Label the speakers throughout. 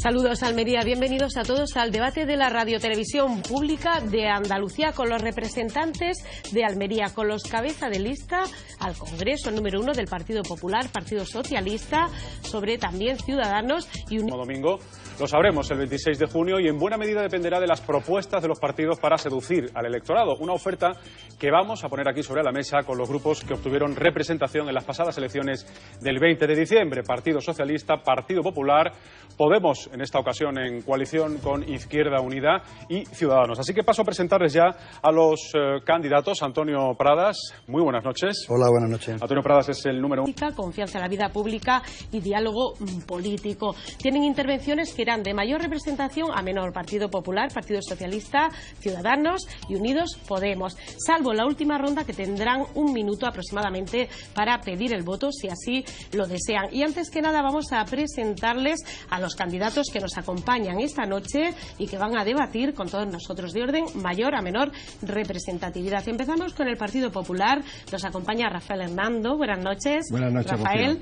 Speaker 1: Saludos, Almería. Bienvenidos a todos al debate de la radiotelevisión pública de Andalucía con los representantes de Almería, con los cabeza de lista al Congreso número 1 del Partido Popular, Partido Socialista, sobre también Ciudadanos y Unidos.
Speaker 2: Domingo lo sabremos el 26 de junio y en buena medida dependerá de las propuestas de los partidos para seducir al electorado. Una oferta que vamos a poner aquí sobre la mesa con los grupos que obtuvieron representación en las pasadas elecciones del 20 de diciembre. Partido Socialista, Partido Popular, Podemos, en esta ocasión en coalición con Izquierda Unida y Ciudadanos. Así que paso a presentarles ya a los candidatos. Antonio Pradas, muy buenas noches.
Speaker 3: Hola, buenas noches.
Speaker 2: Antonio Pradas es el número 1.
Speaker 1: Confianza en la vida pública y diálogo político. Tienen intervenciones que irán de mayor representación a menor. Partido Popular, Partido Socialista, Ciudadanos y Unidos Podemos. Salvo la última ronda, que tendrán un minuto aproximadamente para pedir el voto si así lo desean. Y antes que nada vamos a presentarles a los candidatos que nos acompañan esta noche y que van a debatir con todos nosotros de orden mayor a menor representatividad. Empezamos con el Partido Popular. Nos acompaña Rafael Hernando. Buenas noches.
Speaker 3: Buenas noches,
Speaker 1: Rafael.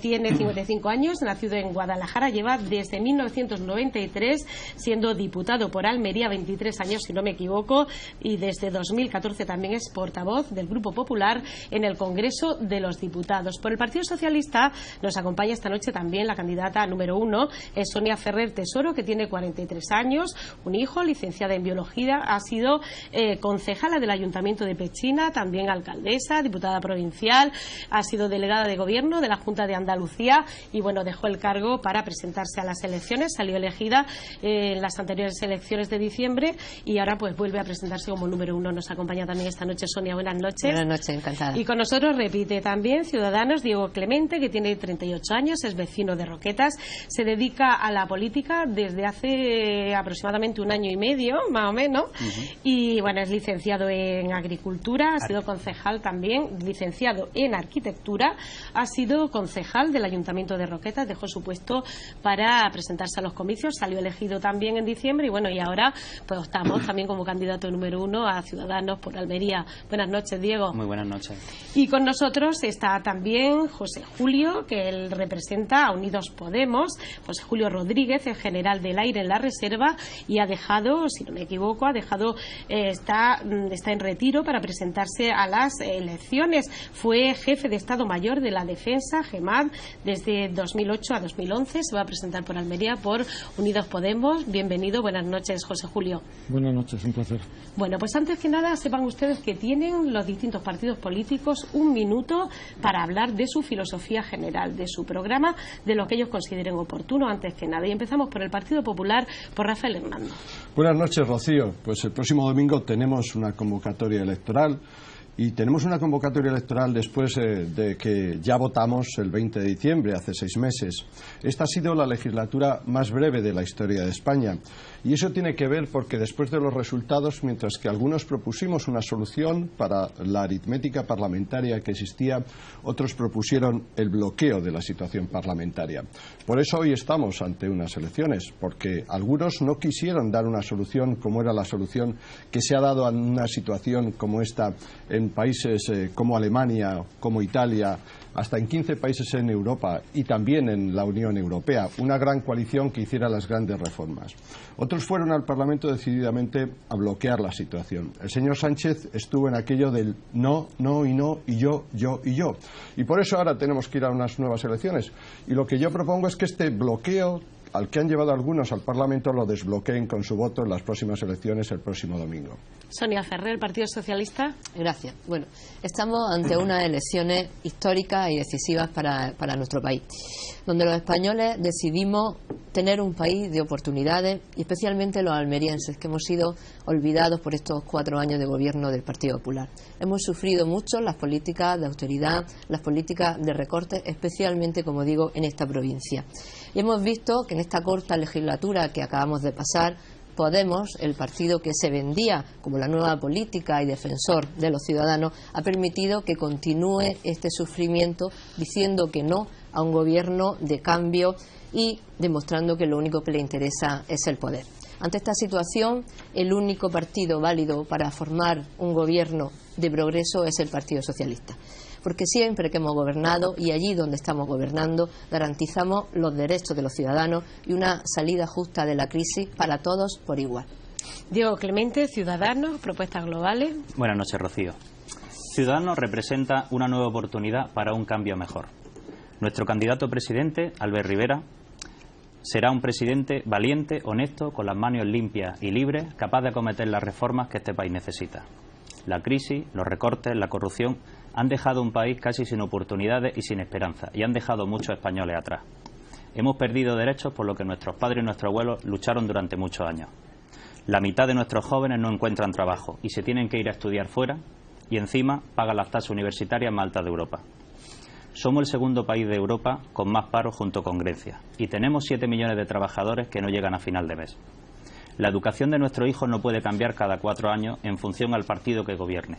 Speaker 1: Tiene 55 años, nacido en Guadalajara, lleva desde 1993 siendo diputado por Almería, 23 años si no me equivoco, y desde 2014 también es portavoz del Grupo Popular en el Congreso de los Diputados. Por el Partido Socialista nos acompaña esta noche también la candidata número 1, es Sonia Ferrer Tesoro, que tiene 43 años, un hijo, licenciada en Biología, ha sido concejala del Ayuntamiento de Pechina, también alcaldesa, diputada provincial, ha sido delegada de Gobierno de la Junta de Andalucía y bueno, dejó el cargo para presentarse a las elecciones, salió elegida en las anteriores elecciones de diciembre y ahora pues vuelve a presentarse como número 1. Nos acompaña también esta noche Sonia. Buenas noches.
Speaker 4: Buenas noches, encantada.
Speaker 1: Y con nosotros repite también Ciudadanos, Diego Clemente, que tiene 38 años, es vecino de Roquetas, se dedica a la política desde hace aproximadamente un año y medio, más o menos, y bueno, es licenciado en Agricultura, ha sido concejal también, licenciado en Arquitectura, ha sido concejal del Ayuntamiento de Roquetas, dejó su puesto para presentarse a los comicios, salió elegido también en diciembre y bueno, y ahora pues estamos también como candidato número 1 a Ciudadanos por Almería. Buenas noches, Diego.
Speaker 5: Muy buenas noches.
Speaker 1: Y con nosotros está también José Julio, que él representa a Unidos Podemos. José Julio Rodríguez, el general del aire en la reserva, y ha dejado, si no me equivoco, está en retiro para presentarse a las elecciones. Fue jefe de Estado Mayor de la Defensa, GEMAD, desde 2008 a 2011. Se va a presentar por Almería por Unidos Podemos. Bienvenido, buenas noches, José Julio.
Speaker 3: Buenas noches, un placer.
Speaker 1: Bueno, pues antes que nada, sepan ustedes que tienen los distintos partidos políticos un minuto para hablar de su filosofía general, de su programa, de lo que ellos consideren oportuno, antes que nada. Y empezamos por el Partido Popular, por Rafael Hernando.
Speaker 3: Buenas noches, Rocío. Pues el próximo domingo tenemos una convocatoria electoral. Y tenemos una convocatoria electoral después de que ya votamos el 20 de diciembre, hace 6 meses. Esta ha sido la legislatura más breve de la historia de España. Y eso tiene que ver porque después de los resultados, mientras que algunos propusimos una solución para la aritmética parlamentaria que existía, otros propusieron el bloqueo de la situación parlamentaria. Por eso hoy estamos ante unas elecciones, porque algunos no quisieron dar una solución como era la solución que se ha dado a una situación como esta en países como Alemania, como Italia, hasta en 15 países en Europa y también en la Unión Europea, una gran coalición que hiciera las grandes reformas. Otros fueron al Parlamento decididamente a bloquear la situación. El señor Sánchez estuvo en aquello del no, no y no, y yo, y yo. Y por eso ahora tenemos que ir a unas nuevas elecciones. Y lo que yo propongo es que este bloqueo al que han llevado algunos al Parlamento lo desbloqueen con su voto en las próximas elecciones el próximo domingo.
Speaker 1: Sonia Ferrer, Partido Socialista.
Speaker 4: Gracias. Bueno, estamos ante unas elecciones históricas y decisivas para nuestro país, donde los españoles decidimos tener un país de oportunidades, y especialmente los almerienses, que hemos sido olvidados por estos 4 años de gobierno del Partido Popular. Hemos sufrido mucho las políticas de austeridad, las políticas de recortes, especialmente, como digo, en esta provincia. Y hemos visto que en esta corta legislatura que acabamos de pasar, Podemos, el partido que se vendía como la nueva política y defensor de los ciudadanos, ha permitido que continúe este sufrimiento diciendo que no a un gobierno de cambio y demostrando que lo único que le interesa es el poder. Ante esta situación, el único partido válido para formar un gobierno de progreso es el Partido Socialista. Porque siempre que hemos gobernado, y allí donde estamos gobernando, garantizamos los derechos de los ciudadanos y una salida justa de la crisis para todos por igual.
Speaker 1: Diego Clemente, Ciudadanos, propuestas globales.
Speaker 5: Buenas noches, Rocío. Ciudadanos representa una nueva oportunidad para un cambio mejor. Nuestro candidato a presidente, Albert Rivera, será un presidente valiente, honesto, con las manos limpias y libres, capaz de acometer las reformas que este país necesita. La crisis, los recortes, la corrupción han dejado un país casi sin oportunidades y sin esperanza, y han dejado muchos españoles atrás. Hemos perdido derechos por lo que nuestros padres y nuestros abuelos lucharon durante muchos años. La mitad de nuestros jóvenes no encuentran trabajo y se tienen que ir a estudiar fuera, y encima pagan las tasas universitarias más altas de Europa. Somos el segundo país de Europa con más paro junto con Grecia, y tenemos 7 millones de trabajadores que no llegan a final de mes. La educación de nuestros hijos no puede cambiar cada 4 años en función al partido que gobierne.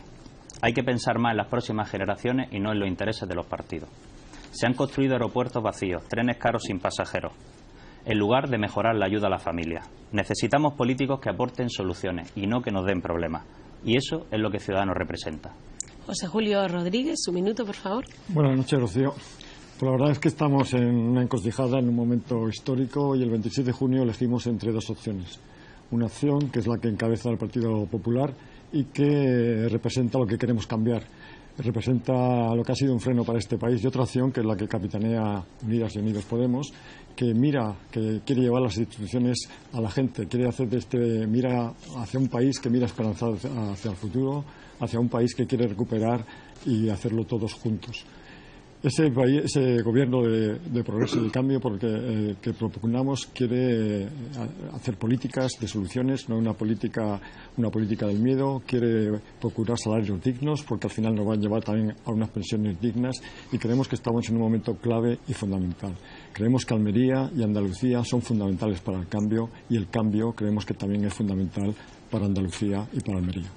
Speaker 5: Hay que pensar más en las próximas generaciones y no en los intereses de los partidos. Se han construido aeropuertos vacíos, trenes caros sin pasajeros, en lugar de mejorar la ayuda a la familia. Necesitamos políticos que aporten soluciones y no que nos den problemas. Y eso es lo que Ciudadanos representa.
Speaker 1: José Julio Rodríguez, su minuto, por favor.
Speaker 6: Buenas noches, Rocío. Pues la verdad es que estamos en una encrucijada, en un momento histórico, y el 27 de junio elegimos entre dos opciones. Una opción que es la que encabeza el Partido Popular y que representa lo que queremos cambiar. Representa lo que ha sido un freno para este país, y otra opción que es la que capitanea Unidas y Unidos Podemos, que quiere llevar las instituciones a la gente, mira hacia un país que mira esperanzado hacia el futuro, hacia un país que quiere recuperar y hacerlo todos juntos. Ese gobierno de progreso y de cambio que propugnamos quiere hacer políticas de soluciones, no una política del miedo. Quiere procurar salarios dignos, porque al final nos van a llevar también a unas pensiones dignas, y creemos que estamos en un momento clave y fundamental. Creemos que Almería y Andalucía son fundamentales para el cambio, y el cambio creemos que también es fundamental para Andalucía y para Almería.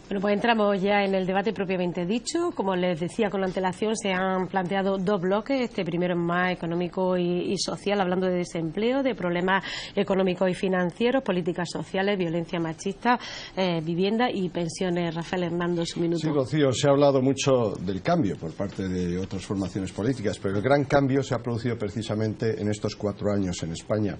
Speaker 1: Bueno, pues entramos ya en el debate propiamente dicho. Como les decía con antelación, se han planteado dos bloques. Este primero es más económico y social, hablando de desempleo, de problemas económicos y financieros, políticas sociales, violencia machista, vivienda y pensiones. Rafael Hernando, su minuto.
Speaker 3: Sí, Rocío, se ha hablado mucho del cambio por parte de otras formaciones políticas, pero el gran cambio se ha producido precisamente en estos 4 años en España.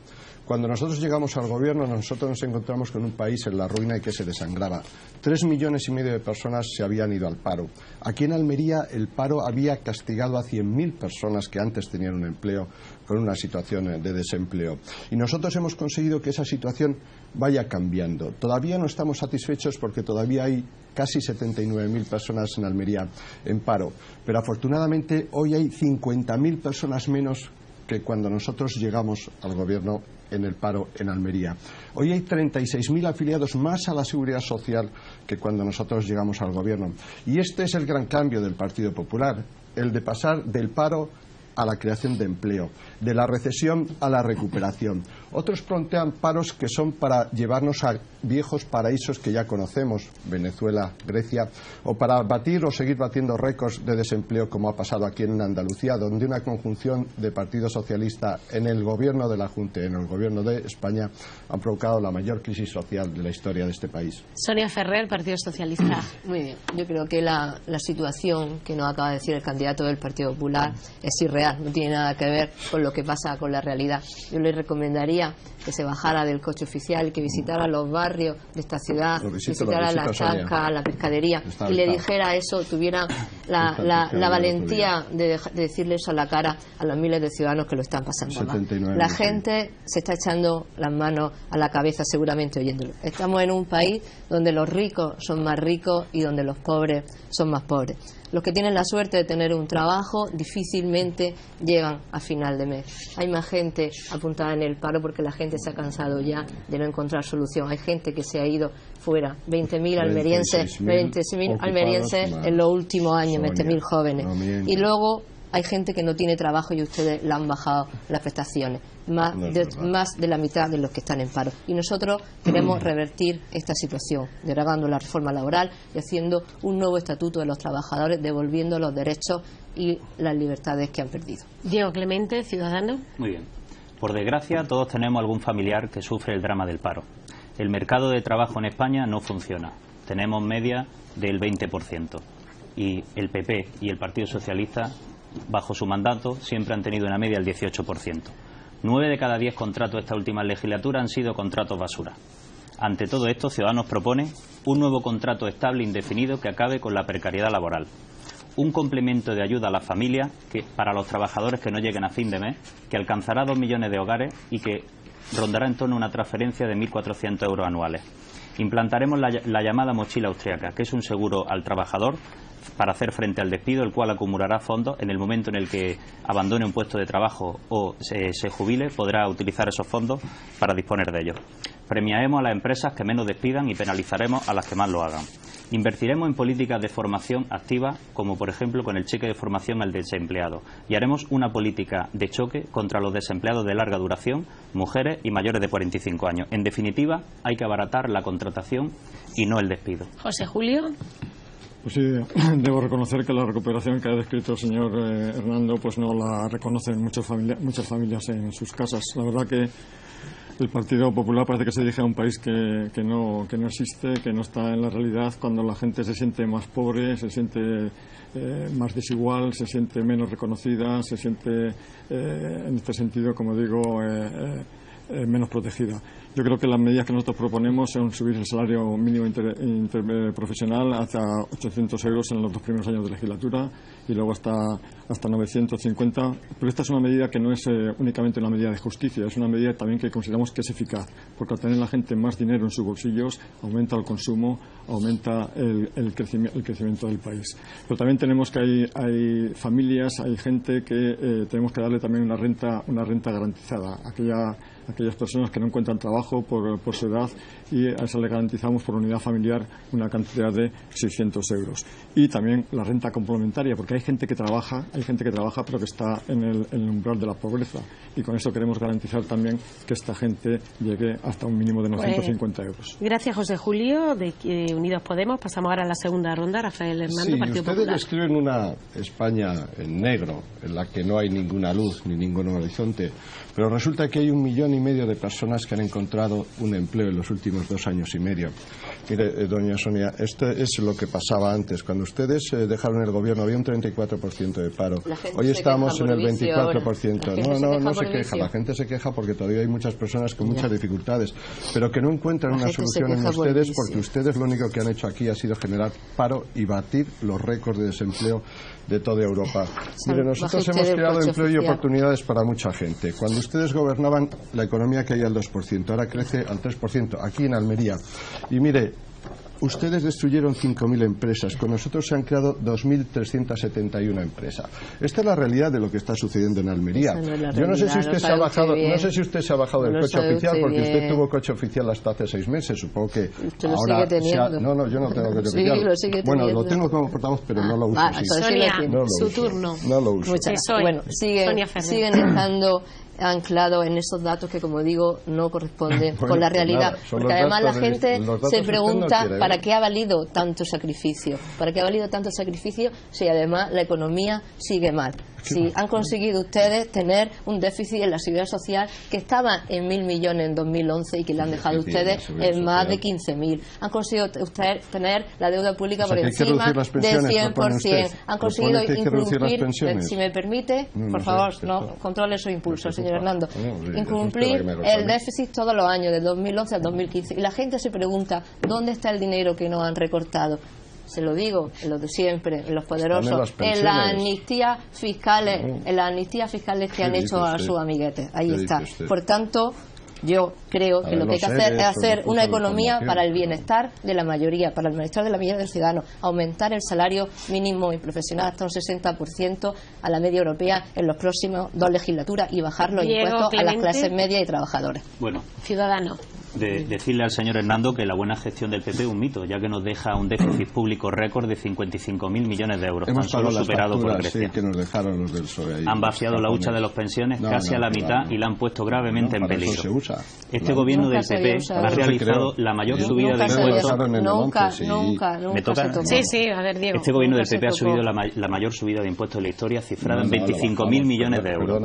Speaker 3: Cuando nosotros llegamos al gobierno, nosotros nos encontramos con un país en la ruina y que se desangraba. 3,5 millones de personas se habían ido al paro. Aquí en Almería el paro había castigado a 100.000 personas que antes tenían un empleo con una situación de desempleo. Y nosotros hemos conseguido que esa situación vaya cambiando. Todavía no estamos satisfechos porque todavía hay casi 79.000 personas en Almería en paro. Pero afortunadamente hoy hay 50.000 personas menos que cuando nosotros llegamos al gobierno en el paro en Almería. Hoy hay 36.000 afiliados más a la Seguridad Social que cuando nosotros llegamos al gobierno. Y este es el gran cambio del Partido Popular, el de pasar del paro a la creación de empleo, de la recesión a la recuperación. Otros plantean paros que son para llevarnos a viejos paraísos que ya conocemos, Venezuela, Grecia, o para batir o seguir batiendo récords de desempleo como ha pasado aquí en Andalucía, donde una conjunción de Partido Socialista en el gobierno de la Junta y en el gobierno de España han provocado la mayor crisis social de la historia de este país.
Speaker 1: Sonia Ferrer, Partido Socialista.
Speaker 4: Muy bien, yo creo que la situación que nos acaba de decir el candidato del Partido Popular es irreal, no tiene nada que ver con lo que pasa con la realidad. Yo le recomendaría que se bajara del coche oficial, que visitara los barrios de esta ciudad, visitara la chanca, la pescadería, y le dijera eso, tuviera la valentía de decirle eso a la cara a los miles de ciudadanos que lo están pasando mal. La gente se está echando las manos a la cabeza seguramente oyéndolo. Estamos en un país donde los ricos son más ricos y donde los pobres son más pobres. Los que tienen la suerte de tener un trabajo difícilmente llegan a final de mes. Hay más gente apuntada en el paro porque la gente se ha cansado ya de no encontrar solución. Hay gente que se ha ido fuera. 20.000 almerienses en los últimos años, 20.000 jóvenes. Y luego hay gente que no tiene trabajo y ustedes le han bajado las prestaciones. Más de la mitad de los que están en paro. Y nosotros queremos revertir esta situación, derogando la reforma laboral y haciendo un nuevo estatuto de los trabajadores, devolviendo los derechos y las libertades que han perdido.
Speaker 1: Diego Clemente, Ciudadano.
Speaker 5: Muy bien. Por desgracia, todos tenemos algún familiar que sufre el drama del paro. El mercado de trabajo en España no funciona. tenemos media del 20%. Y el PP y el Partido Socialista, bajo su mandato, siempre han tenido una media del 18%. 9 de cada 10 contratos de esta última legislatura han sido contratos basura. Ante todo esto, Ciudadanos propone un nuevo contrato estable indefinido que acabe con la precariedad laboral. Un complemento de ayuda a las familias para los trabajadores que no lleguen a fin de mes, que alcanzará 2 millones de hogares y que rondará en torno a una transferencia de 1.400 euros anuales. Implantaremos la llamada mochila austríaca, que es un seguro al trabajador para hacer frente al despido, el cual acumulará fondos en el momento en el que abandone un puesto de trabajo o se jubile, podrá utilizar esos fondos para disponer de ellos. Premiaremos a las empresas que menos despidan y penalizaremos a las que más lo hagan. Invertiremos en políticas de formación activa, como por ejemplo con el cheque de formación al desempleado, y haremos una política de choque contra los desempleados de larga duración, mujeres y mayores de 45 años. En definitiva, hay que abaratar la contratación y no el despido.
Speaker 1: José Julio.
Speaker 6: Pues sí, debo reconocer que la recuperación que ha descrito el señor Hernando pues no la reconocen muchas familias en sus casas. La verdad que el Partido Popular parece que se dirige a un país que no existe, que no está en la realidad, cuando la gente se siente más pobre, se siente más desigual, se siente menos reconocida, se siente, en este sentido, como digo, menos protegida. Yo creo que las medidas que nosotros proponemos son subir el salario mínimo interprofesional hasta 800 euros en los 2 primeros años de legislatura y luego hasta 950. Pero esta es una medida que no es únicamente una medida de justicia, es una medida también que consideramos que es eficaz, porque al tener la gente más dinero en sus bolsillos aumenta el consumo, aumenta el crecimiento del país. Pero también tenemos que hay familias, hay gente que tenemos que darle también una renta garantizada. Aquellas personas que no encuentran trabajo por su edad, y a eso le garantizamos por unidad familiar una cantidad de 600 euros. Y también la renta complementaria, porque hay gente que trabaja pero que está en el umbral de la pobreza, y con eso queremos garantizar también que esta gente llegue hasta un mínimo de 950 euros.
Speaker 1: Gracias, José Julio, de Unidos Podemos. Pasamos ahora a la segunda ronda. Rafael Hernando, Partido Popular.
Speaker 3: Ustedes describen una España en negro, en la que no hay ninguna luz ni ningún horizonte, pero resulta que hay 1,5 millones de personas que han encontrado un empleo en los últimos 2 años y medio. Mire, doña Sonia, esto es lo que pasaba antes. Cuando ustedes dejaron el gobierno había un 34% de paro. Hoy estamos en el 24%. No se queja. La gente se queja porque todavía hay muchas personas con muchas dificultades, pero que no encuentran una solución en ustedes, porque ustedes lo único que han hecho aquí ha sido generar paro y batir los récords de desempleo de toda Europa. Mire, nosotros hemos creado empleo y oportunidades para mucha gente. Cuando ustedes gobernaban, la economía caía al 2%, ahora crece al 3%, aquí en Almería. Y mire, ustedes destruyeron 5.000 empresas, con nosotros se han creado 2.371 empresas. Esta es la realidad de lo que está sucediendo en Almería. Yo no sé si usted se ha bajado, del coche oficial, porque usted tuvo coche oficial hasta hace 6 meses, supongo que ahora no, yo no tengo coche oficial. Bueno, lo tengo como portavoz, pero no lo uso.
Speaker 1: Sonia, su turno.
Speaker 3: No lo uso.
Speaker 4: Bueno, siguen estando anclado en esos datos que, como digo, no corresponden con la realidad. Porque además la gente se pregunta ¿para qué ha valido tanto sacrificio? ¿Para qué ha valido tanto sacrificio si además la economía sigue mal? Si han conseguido ustedes tener un déficit en la seguridad social que estaba en 1.000 millones en 2011 y que le han dejado ustedes en más de 15.000. Han conseguido ustedes tener la deuda pública por encima del 100%. Han conseguido incumplir, si me permite, por favor, no controle su impulso, señor Hernando, incumplir el déficit todos los años, de 2011 al 2015. Y la gente se pregunta, ¿dónde está el dinero que nos han recortado? Se lo digo, en lo de siempre, en los poderosos, en las amnistías fiscales, que han hecho a sus amiguetes. Ahí está. Por tanto, yo creo que lo que hay que hacer es hacer una economía para el bienestar de la mayoría, para el bienestar de la mayoría del ciudadano, aumentar el salario mínimo y profesional hasta un 60% a la media europea en los próximos 2 legislaturas y bajar los impuestos a las clases medias y trabajadoras.
Speaker 5: Bueno,
Speaker 1: ciudadano.
Speaker 5: Decirle al señor Hernando que la buena gestión del PP es un mito, ya que nos deja un déficit público récord de 55.000 millones de euros, tan solo superado por Grecia.
Speaker 3: Que nos dejaron los del PSOE ahí.
Speaker 5: Han vaciado la hucha de las pensiones casi a la mitad y la han puesto gravemente en peligro. Este gobierno del PP ha realizado la mayor subida de impuestos.
Speaker 4: Nunca.
Speaker 1: Sí, a ver, Diego.
Speaker 5: Este gobierno del PP ha subido la mayor subida de impuestos de la historia, cifrada en 25.000 millones de euros.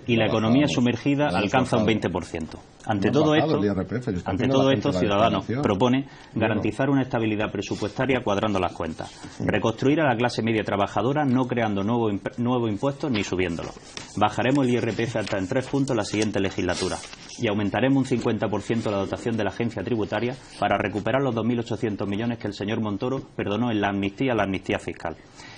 Speaker 5: Y la economía sumergida alcanza un 20%. Ante todo esto, Ciudadanos propone garantizar una estabilidad presupuestaria cuadrando las cuentas, reconstruir a la clase media trabajadora no creando nuevos impuestos ni subiéndolos. Bajaremos el IRPF hasta en 3 puntos la siguiente legislatura y aumentaremos un 50% la dotación de la agencia tributaria para recuperar los 2.800 millones que el señor Montoro perdonó en la amnistía fiscal.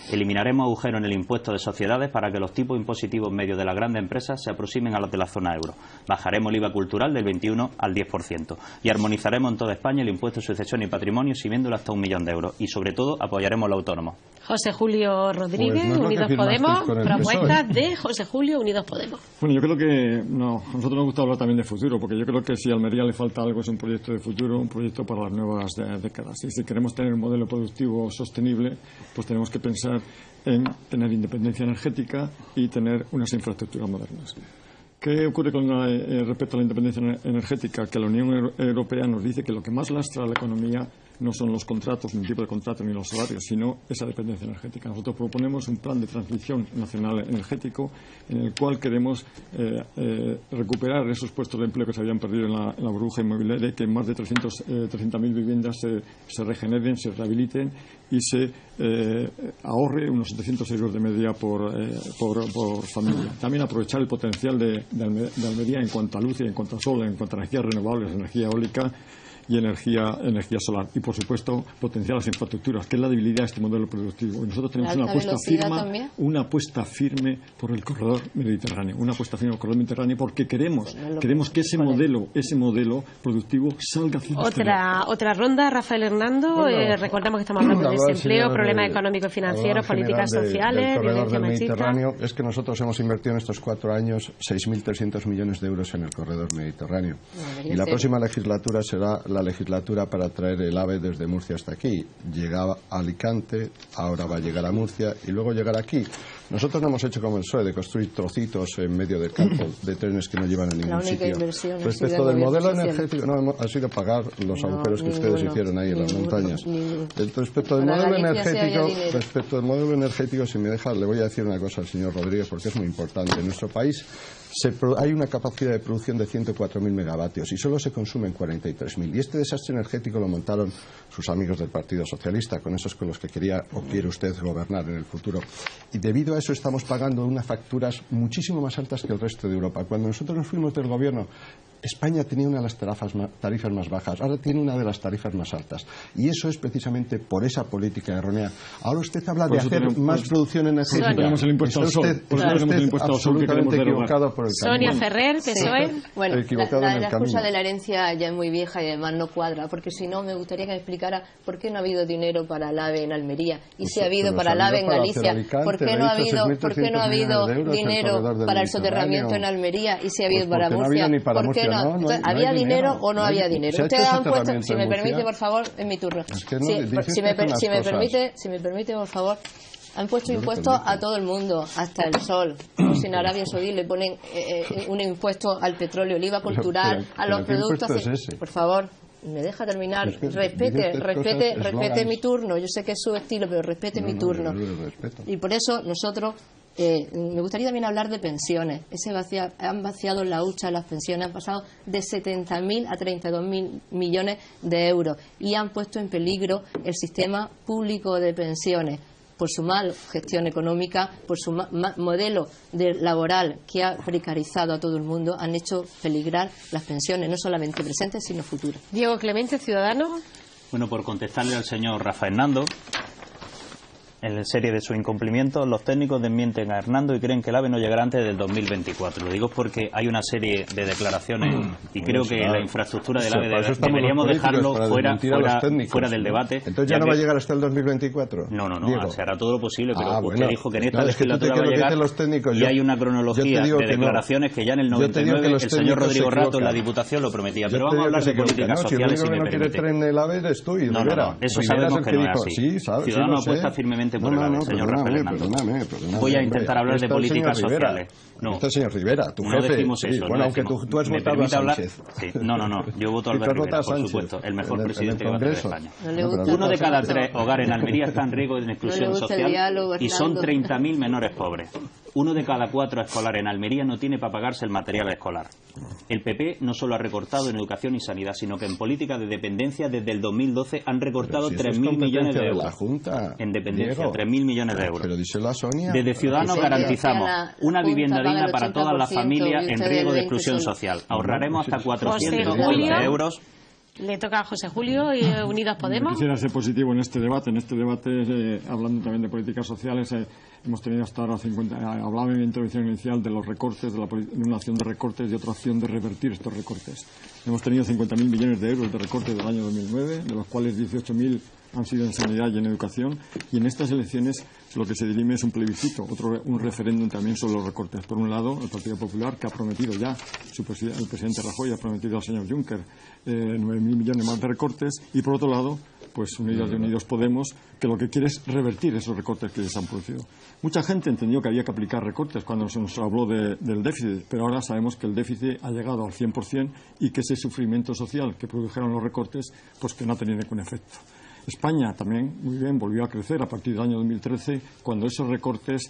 Speaker 5: Eliminaremos agujeros en el impuesto de sociedades para que los tipos impositivos medios de las grandes empresas se aproximen a los de la zona euro. Bajaremos el IVA cultural del 21 al 10% y armonizaremos en toda España el impuesto de sucesión y patrimonio, subiéndolo hasta 1 millón de euros. Y sobre todo apoyaremos a los autónomos.
Speaker 1: José Julio Rodríguez,
Speaker 3: Pues no
Speaker 1: Unidos Podemos, propuestas de José Julio, Unidos Podemos.
Speaker 6: Bueno, yo creo que no, a nosotros nos gusta hablar también de futuro, porque yo creo que si a Almería le falta algo es un proyecto de futuro, un proyecto para las nuevas décadas. Y si queremos tener un modelo productivo sostenible, pues tenemos que pensar en tener independencia energética y tener unas infraestructuras modernas. ¿Qué ocurre respecto a la independencia energética? Que la Unión Europea nos dice que lo que más lastra a la economía no son los contratos, ni el tipo de contrato, ni los salarios, sino esa dependencia energética. Nosotros proponemos un plan de transición nacional energético en el cual queremos recuperar esos puestos de empleo que se habían perdido en la burbuja inmobiliaria, que más de 300.000 viviendas se regeneren, se rehabiliten y se ahorre unos 700 euros de media por familia. También aprovechar el potencial de Almería en cuanto a luz y en cuanto a sol, en cuanto a energías renovables, energía eólica y energía solar. Y, por supuesto, potenciar las infraestructuras, que es la debilidad de este modelo productivo. Y nosotros tenemos una apuesta firme por el corredor mediterráneo. Una apuesta firme por el corredor mediterráneo porque queremos que ese modelo productivo salga a
Speaker 1: Otra ronda, Rafael Hernando. Recordamos que estamos hablando de desempleo, problemas económicos y financieros, políticas sociales, violencia machista.
Speaker 3: Es que nosotros hemos invertido en estos 4 años 6.300 millones de euros en el corredor mediterráneo. Y la próxima legislatura será la legislatura para traer el AVE desde Murcia hasta aquí. Llegaba a Alicante, ahora va a llegar a Murcia y luego llegar aquí. Nosotros no hemos hecho como el PSOE de construir trocitos en medio del campo de trenes que no llevan a ningún sitio. Respecto del modelo energético, ha sido pagar los agujeros que ustedes hicieron ahí en las montañas. Respecto del modelo energético, si me deja, le voy a decir una cosa al señor Rodríguez porque es muy importante. En nuestro país hay una capacidad de producción de 104.000 megavatios y solo se consumen 43.000. Y este desastre energético lo montaron sus amigos del Partido Socialista, con esos con los que quería o quiere usted gobernar en el futuro. Y debido a eso estamos pagando unas facturas muchísimo más altas que el resto de Europa. Cuando nosotros nos fuimos del gobierno, España tenía una de las tarifas más bajas, ahora tiene una de las tarifas más altas. Y eso es precisamente por esa política errónea. Ahora usted habla de hacer más producción energética.
Speaker 6: Tenemos el impuesto al sol. Por eso tenemos el impuesto al sol que queremos derogar.
Speaker 1: Sonia Ferrer, PSOE.
Speaker 4: Bueno, la excusa de la herencia ya es muy vieja y además no cuadra, porque si no me gustaría que me explicara por qué no ha habido dinero para el AVE en Almería y si ha habido para el AVE en Galicia, por qué no ha habido dinero para el soterramiento en Almería y si ha habido para Murcia, por qué no. Entonces, ¿había dinero o no había dinero? Ustedes han puesto, si me permite, por favor, es mi turno. Si me permite, por favor. Han puesto impuestos a todo el mundo, hasta el sol. Si en Arabia Saudí le ponen un impuesto al petróleo, el IVA cultural, a los productos. Por favor, me deja terminar. Respete mi turno. Yo sé que es su estilo, pero respete mi turno. Y por eso nosotros. Me gustaría también hablar de pensiones. Han vaciado la hucha de las pensiones, han pasado de 70.000 a 32.000 millones de euros y han puesto en peligro el sistema público de pensiones por su mal gestión económica, por su modelo laboral que ha precarizado a todo el mundo. Han hecho peligrar las pensiones, no solamente presentes, sino futuras.
Speaker 1: Diego Clemente, Ciudadanos.
Speaker 5: Bueno, por contestarle al señor Rafa Hernando, en serie de sus incumplimientos, los técnicos desmienten a Hernando y creen que el AVE no llegará antes del 2024. Lo digo porque hay una serie de declaraciones y creo que la infraestructura del AVE deberíamos dejarlo fuera del debate.
Speaker 3: Entonces ya no va a llegar hasta el 2024.
Speaker 5: No, se hará todo lo posible, pero usted dijo que en esta legislatura va a llegar y hay una cronología de declaraciones que ya en el 99 el señor Rodrigo Rato en la Diputación lo prometía. Pero vamos a hablar de políticas sociales, si me permite.
Speaker 3: No,
Speaker 5: eso sabemos que no es así. Ciudadanos apuesta firmemente por el AVE, señor Rafael Hernando. Voy a intentar hablar de políticas sociales.
Speaker 3: Está el señor Rivera, tu jefe.
Speaker 5: No decimos eso.
Speaker 3: Bueno, aunque tú has votado a Sánchez.
Speaker 5: No, yo voto a Albert Rivera, por supuesto, el mejor presidente que va a tener España. 1 de cada 3 hogares en Almería está en riesgo de exclusión social y son 30.000 menores pobres. 1 de cada 4 escolares en Almería no tiene para pagarse el material escolar. El PP no solo ha recortado en educación y sanidad, sino que en política de dependencia desde el 2012 han recortado 3.000 millones de euros.
Speaker 3: La Junta,
Speaker 5: en dependencia, 3.000 millones de euros.
Speaker 3: Pero díselo a Sonia.
Speaker 5: Desde Ciudadanos garantizamos una vivienda digna para todas las familias en riesgo de exclusión social. Ahorraremos hasta 400 euros.
Speaker 1: Le toca a José Julio y Unidos Podemos.
Speaker 6: Quisiera ser positivo en este debate. En este debate, hablando también de políticas sociales, hemos tenido hasta ahora 50. Hablaba en mi intervención inicial de los recortes, de una acción de recortes y otra acción de revertir estos recortes. Hemos tenido 50.000 millones de euros de recortes del año 2009, de los cuales 18.000 han sido en sanidad y en educación, y en estas elecciones lo que se dirime es un plebiscito, un referéndum también sobre los recortes. Por un lado, el Partido Popular, que ha prometido ya, el presidente Rajoy ha prometido al señor Juncker 9.000 millones más de recortes, y por otro lado, pues Unidos Podemos, que lo que quiere es revertir esos recortes que se han producido. Mucha gente entendió que había que aplicar recortes cuando se nos habló del déficit, pero ahora sabemos que el déficit ha llegado al 100% y que ese sufrimiento social que produjeron los recortes, pues que no ha tenido ningún efecto. España también, muy bien, volvió a crecer a partir del año 2013, cuando esos recortes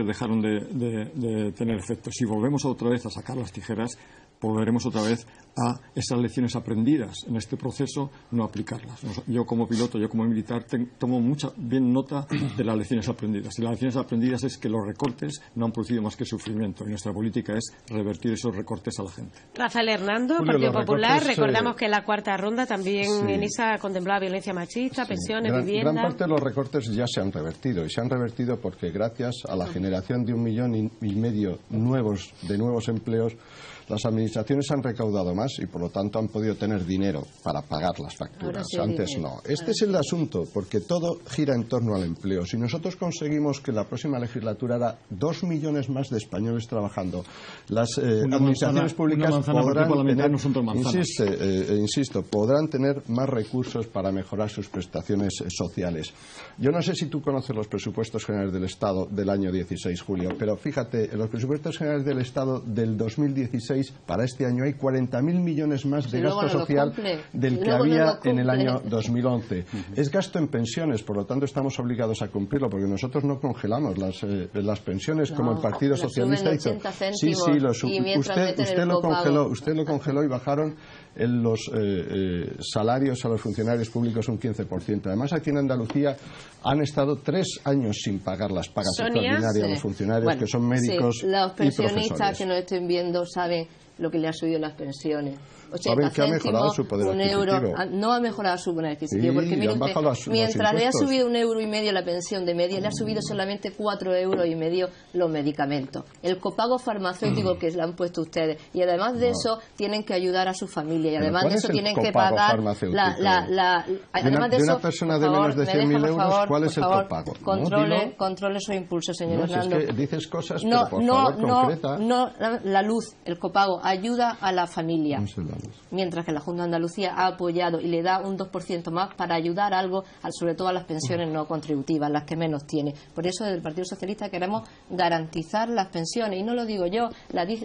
Speaker 6: dejaron de tener efecto. Si volvemos otra vez a sacar las tijeras, volveremos otra vez a esas lecciones aprendidas en este proceso, no aplicarlas. Yo como piloto, yo como militar, tomo mucha bien nota de las lecciones aprendidas. Y las lecciones aprendidas es que los recortes no han producido más que sufrimiento. Y nuestra política es revertir esos recortes a la gente.
Speaker 1: Rafael Hernando, Julio, Partido Popular. Recordamos que en la cuarta ronda también en esa contemplaba violencia machista, pensiones, vivienda.
Speaker 3: Gran parte de los recortes ya se han revertido. Y se han revertido porque gracias a la generación de 1,5 millones de nuevos empleos, las administraciones han recaudado más y por lo tanto han podido tener dinero para pagar las facturas. Antes no. Este es el asunto, porque todo gira en torno al empleo. Si nosotros conseguimos que la próxima legislatura haya 2 millones más de españoles trabajando, las administraciones públicas podrán tener, insisto, podrán tener más recursos para mejorar sus prestaciones sociales. Yo no sé si tú conoces los presupuestos generales del Estado del año 16, Julio, pero fíjate, en los presupuestos generales del Estado del 2016 para este año hay 40.000 millones más de gasto social del que había en el año 2011. Es gasto en pensiones, por lo tanto estamos obligados a cumplirlo, porque nosotros no congelamos las pensiones como el Partido Socialista hizo. Sí, usted lo congeló y bajaron los salarios a los funcionarios públicos un 15%. Además, aquí en Andalucía han estado 3 años sin pagar las pagas extraordinarias a los funcionarios, que son médicos
Speaker 4: los pensionistas
Speaker 3: y profesores.
Speaker 4: Que nos estén viendo saben lo que le ha subido las pensiones.
Speaker 3: 80 céntimos, ha mejorado su poder adquisitivo.
Speaker 4: No ha mejorado su poder adquisitivo, porque mire usted, mientras le ha subido 1,5 € la pensión de media, le ha subido solamente 4,5 € los medicamentos. El copago farmacéutico que le han puesto ustedes, y además de eso tienen que ayudar a su familia, y además de eso tienen que pagar además de
Speaker 3: una persona de menos de 100.000 euros, ¿cuál es el copago?
Speaker 4: Controle su impulso, señor Hernando.
Speaker 3: Es que dices cosas, pero por favor, concreta.
Speaker 4: La luz, el copago ayuda a la familia, mientras que la Junta de Andalucía ha apoyado y le da un 2% más para ayudar algo, sobre todo a las pensiones no contributivas, las que menos tiene. Por eso desde el Partido Socialista queremos garantizar las pensiones, y no lo digo yo,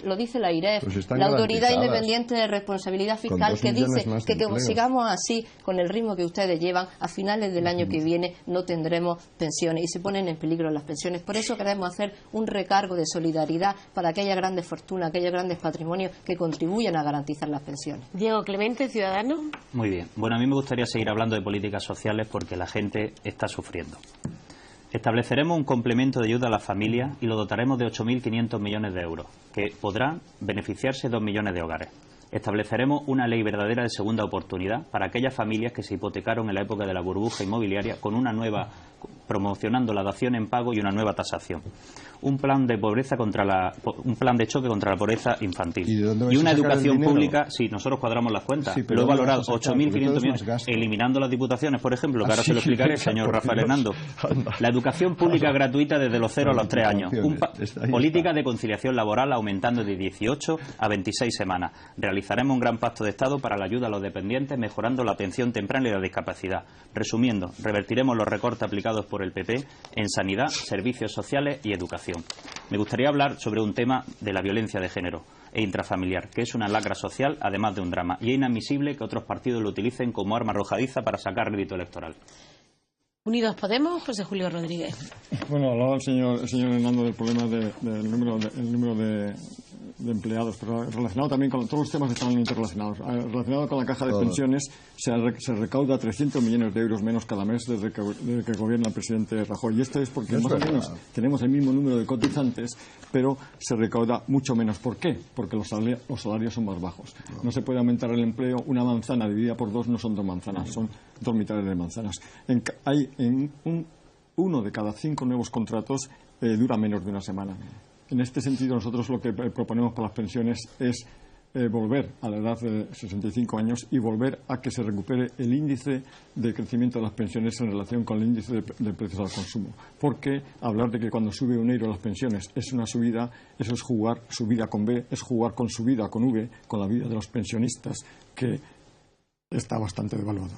Speaker 4: lo dice la IREF, la Autoridad Independiente de Responsabilidad Fiscal, que dice que sigamos así con el ritmo que ustedes llevan, a finales del año que viene no tendremos pensiones y se ponen en peligro las pensiones. Por eso queremos hacer un recargo de solidaridad para aquellas grandes fortunas, aquellos grandes patrimonios que contribuyan a garantizar las pensiones.
Speaker 1: Diego Clemente, Ciudadano.
Speaker 5: Muy bien. Bueno, a mí me gustaría seguir hablando de políticas sociales porque la gente está sufriendo. Estableceremos un complemento de ayuda a las familias y lo dotaremos de 8.500 millones de euros, que podrán beneficiarse 2 millones de hogares. Estableceremos una ley verdadera de segunda oportunidad para aquellas familias que se hipotecaron en la época de la burbuja inmobiliaria, con una nueva, promocionando la dación en pago y una nueva tasación. Un plan de choque contra la pobreza infantil y una educación pública. Sí, nosotros cuadramos las cuentas. Sí, lo he valorado 8.500 millones, eliminando las diputaciones, por ejemplo, que ahora se lo explicaré, señor Rafael Hernando. La educación pública gratuita desde los 0 a los 3 años. Política de conciliación laboral aumentando de 18 a 26 semanas. Realizaremos un gran pacto de Estado para la ayuda a los dependientes, mejorando la atención temprana y la discapacidad. Resumiendo, revertiremos los recortes aplicados por el PP en sanidad, servicios sociales y educación. Me gustaría hablar sobre un tema de la violencia de género e intrafamiliar, que es una lacra social, además de un drama, y es inadmisible que otros partidos lo utilicen como arma arrojadiza para sacar rédito electoral.
Speaker 1: Unidos Podemos, José Julio Rodríguez.
Speaker 6: Bueno, hablaba el señor Hernando del problema del número de empleados, pero relacionado también con todos los temas que están interrelacionados. Relacionado con la caja de pensiones, se recauda 300 millones de euros menos cada mes desde que gobierna el presidente Rajoy. Y esto es porque más o menos tenemos el mismo número de cotizantes, pero se recauda mucho menos. ¿Por qué? Porque los salarios son más bajos. No se puede aumentar el empleo. Una manzana dividida por dos no son dos manzanas, son 2 mitades de manzanas. Uno de cada 5 nuevos contratos dura menos de una semana. En este sentido, nosotros lo que proponemos para las pensiones es volver a la edad de 65 años y volver a que se recupere el índice de crecimiento de las pensiones en relación con el índice de precios al consumo. Porque hablar de que cuando sube un euro las pensiones es una subida, eso es jugar subida con B, es jugar con subida con V, con la vida de los pensionistas, que está bastante devaluada.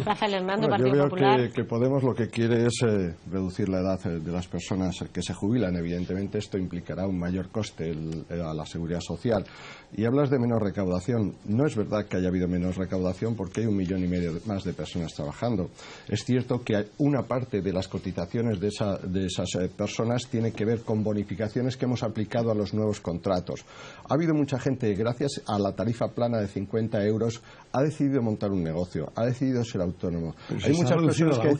Speaker 1: Rafael Hernando,
Speaker 3: Yo
Speaker 1: Partido
Speaker 3: veo
Speaker 1: Popular.
Speaker 3: que Podemos lo que quiere es reducir la edad de las personas que se jubilan. Evidentemente esto implicará un mayor coste a la seguridad social. Y hablas de menos recaudación. No es verdad que haya habido menos recaudación porque hay 1,5 millones más de personas trabajando. Es cierto que una parte de las cotizaciones de esas personas tiene que ver con bonificaciones que hemos aplicado a los nuevos contratos. Ha habido mucha gente, gracias a la tarifa plana de 50 euros, ha decidido montar un negocio, ha decidido ser autónomo. Hay muchas personas que han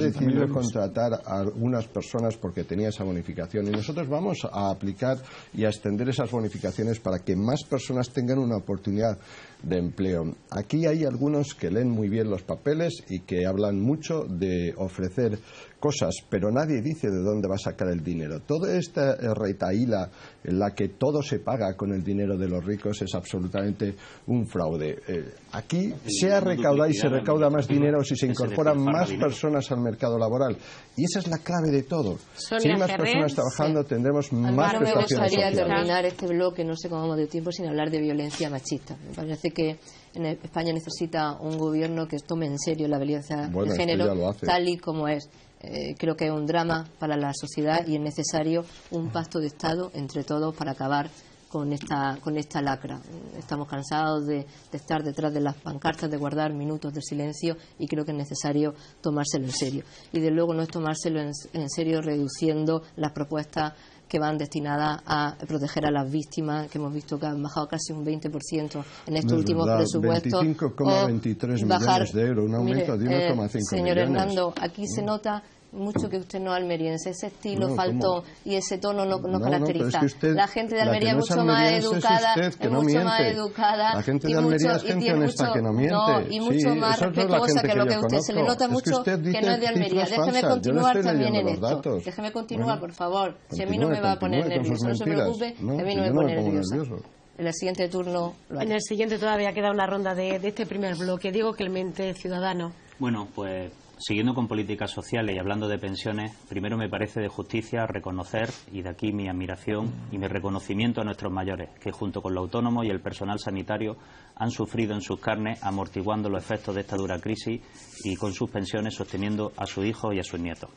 Speaker 3: decidido contratar a algunas personas porque tenía esa bonificación, y nosotros vamos a aplicar y a extender esas bonificaciones para que más personas tengan una oportunidad de empleo. Aquí hay algunos que leen muy bien los papeles y que hablan mucho de ofrecer cosas, pero nadie dice de dónde va a sacar el dinero. Toda esta retahíla en la que todo se paga con el dinero de los ricos es absolutamente un fraude. Aquí se ha recaudado y se recauda más dinero si se incorporan más personas al mercado laboral. Y esa es la clave de todo. Si hay más personas trabajando, tendremos más prestaciones sociales.
Speaker 4: Me gustaría terminar este bloque, no sé cómo vamos de tiempo, sin hablar de violencia machista. Me parece que en España necesita un gobierno que tome en serio la violencia de género tal y como es. Creo que es un drama para la sociedad y es necesario un pacto de Estado entre todos para acabar con esta lacra. Estamos cansados de estar detrás de las pancartas, de guardar minutos de silencio, y creo que es necesario tomárselo en serio. Y de luego no es tomárselo en serio reduciendo las propuestas que van destinadas a proteger a las víctimas, que hemos visto que han bajado casi un 20% en estos últimos presupuestos.
Speaker 3: 25,23 millones de euros, un aumento de 1,5 millones.
Speaker 4: Señor Hernando, aquí se nota mucho que usted no es almeriense. Ese estilo faltón y ese tono no caracteriza.
Speaker 3: Es que usted,
Speaker 4: la gente de Almería es mucho más educada,
Speaker 3: La gente de Almería es gente honesta que no miente.
Speaker 4: Y mucho más respetuosa que lo que usted. Se le nota mucho que no es de Almería. Déjeme continuar también en esto. Déjeme continuar, por favor. Si a mí no me va a poner nervioso, no se preocupe, que a mí no me pone nervioso. En el siguiente turno lo haré.
Speaker 1: En el siguiente todavía queda una ronda de este primer bloque. Diego Clemente, Ciudadano.
Speaker 5: Bueno, pues siguiendo con políticas sociales y hablando de pensiones, primero me parece de justicia reconocer, y de aquí mi admiración y mi reconocimiento a nuestros mayores, que junto con los autónomos y el personal sanitario han sufrido en sus carnes amortiguando los efectos de esta dura crisis y con sus pensiones sosteniendo a sus hijos y a sus nietos.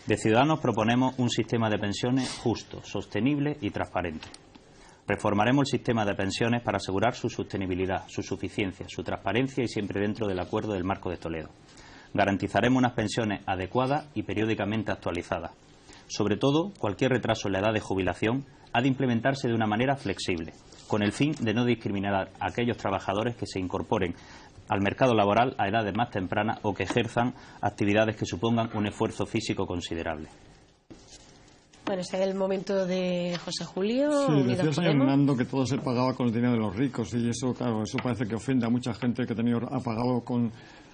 Speaker 5: De Ciudadanos proponemos un sistema de pensiones justo, sostenible y transparente. Reformaremos el sistema de pensiones para asegurar su sostenibilidad, su suficiencia, su transparencia y siempre dentro del acuerdo del Marco de Toledo. Garantizaremos unas pensiones adecuadas y periódicamente actualizadas. Sobre todo, cualquier retraso en la edad de jubilación ha de implementarse de una manera flexible, con el fin de no discriminar a aquellos trabajadores que se incorporen al mercado laboral a edades más tempranas o que ejerzan actividades que supongan un esfuerzo físico considerable.
Speaker 1: Bueno, ese es el momento de José Julio.
Speaker 6: Sí, decía el señor Hernando que todo se pagaba con el dinero de los ricos, y eso, claro, eso parece que ofende a mucha gente que ha pagado con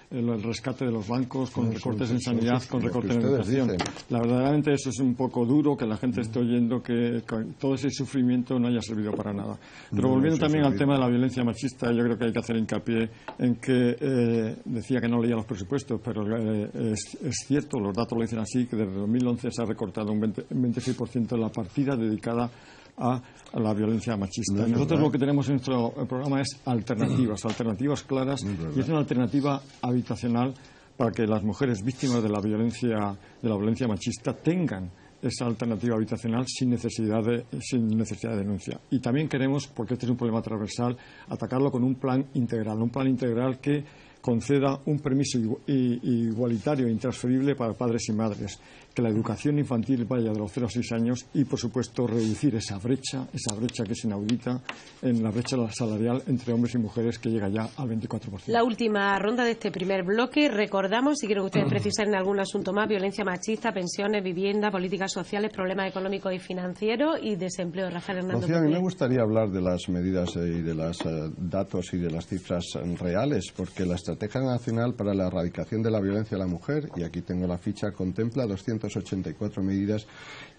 Speaker 6: el rescate de los bancos, con recortes en sanidad, con recortes en educación. Verdaderamente eso es un poco duro, que la gente esté oyendo que todo ese sufrimiento no haya servido para nada. Pero volviendo también al tema de la violencia machista, yo creo que hay que hacer hincapié en que decía que no leía los presupuestos, pero es cierto, los datos lo dicen así, que desde 2011 se ha recortado un 26% de la partida dedicada a la violencia machista. Nosotros lo que tenemos en nuestro programa es alternativas claras, y es una alternativa habitacional para que las mujeres víctimas de la violencia machista tengan esa alternativa habitacional sin necesidad de denuncia. Y también queremos, porque este es un problema transversal, atacarlo con un plan integral que conceda un permiso igualitario e intransferible para padres y madres, que la educación infantil vaya de los 0 a 6 años y, por supuesto, reducir esa brecha que es inaudita en la brecha salarial entre hombres y mujeres, que llega ya al 24%.
Speaker 1: La última ronda de este primer bloque. Recordamos, si quieren ustedes precisar en algún asunto más: violencia machista, pensiones, vivienda, políticas sociales, problemas económicos y financieros y desempleo. Rafael Hernando.
Speaker 3: A mí me gustaría hablar de las medidas y de los datos y de las cifras reales, porque la Estrategia Nacional para la Erradicación de la Violencia a la Mujer, y aquí tengo la ficha, contempla 284 medidas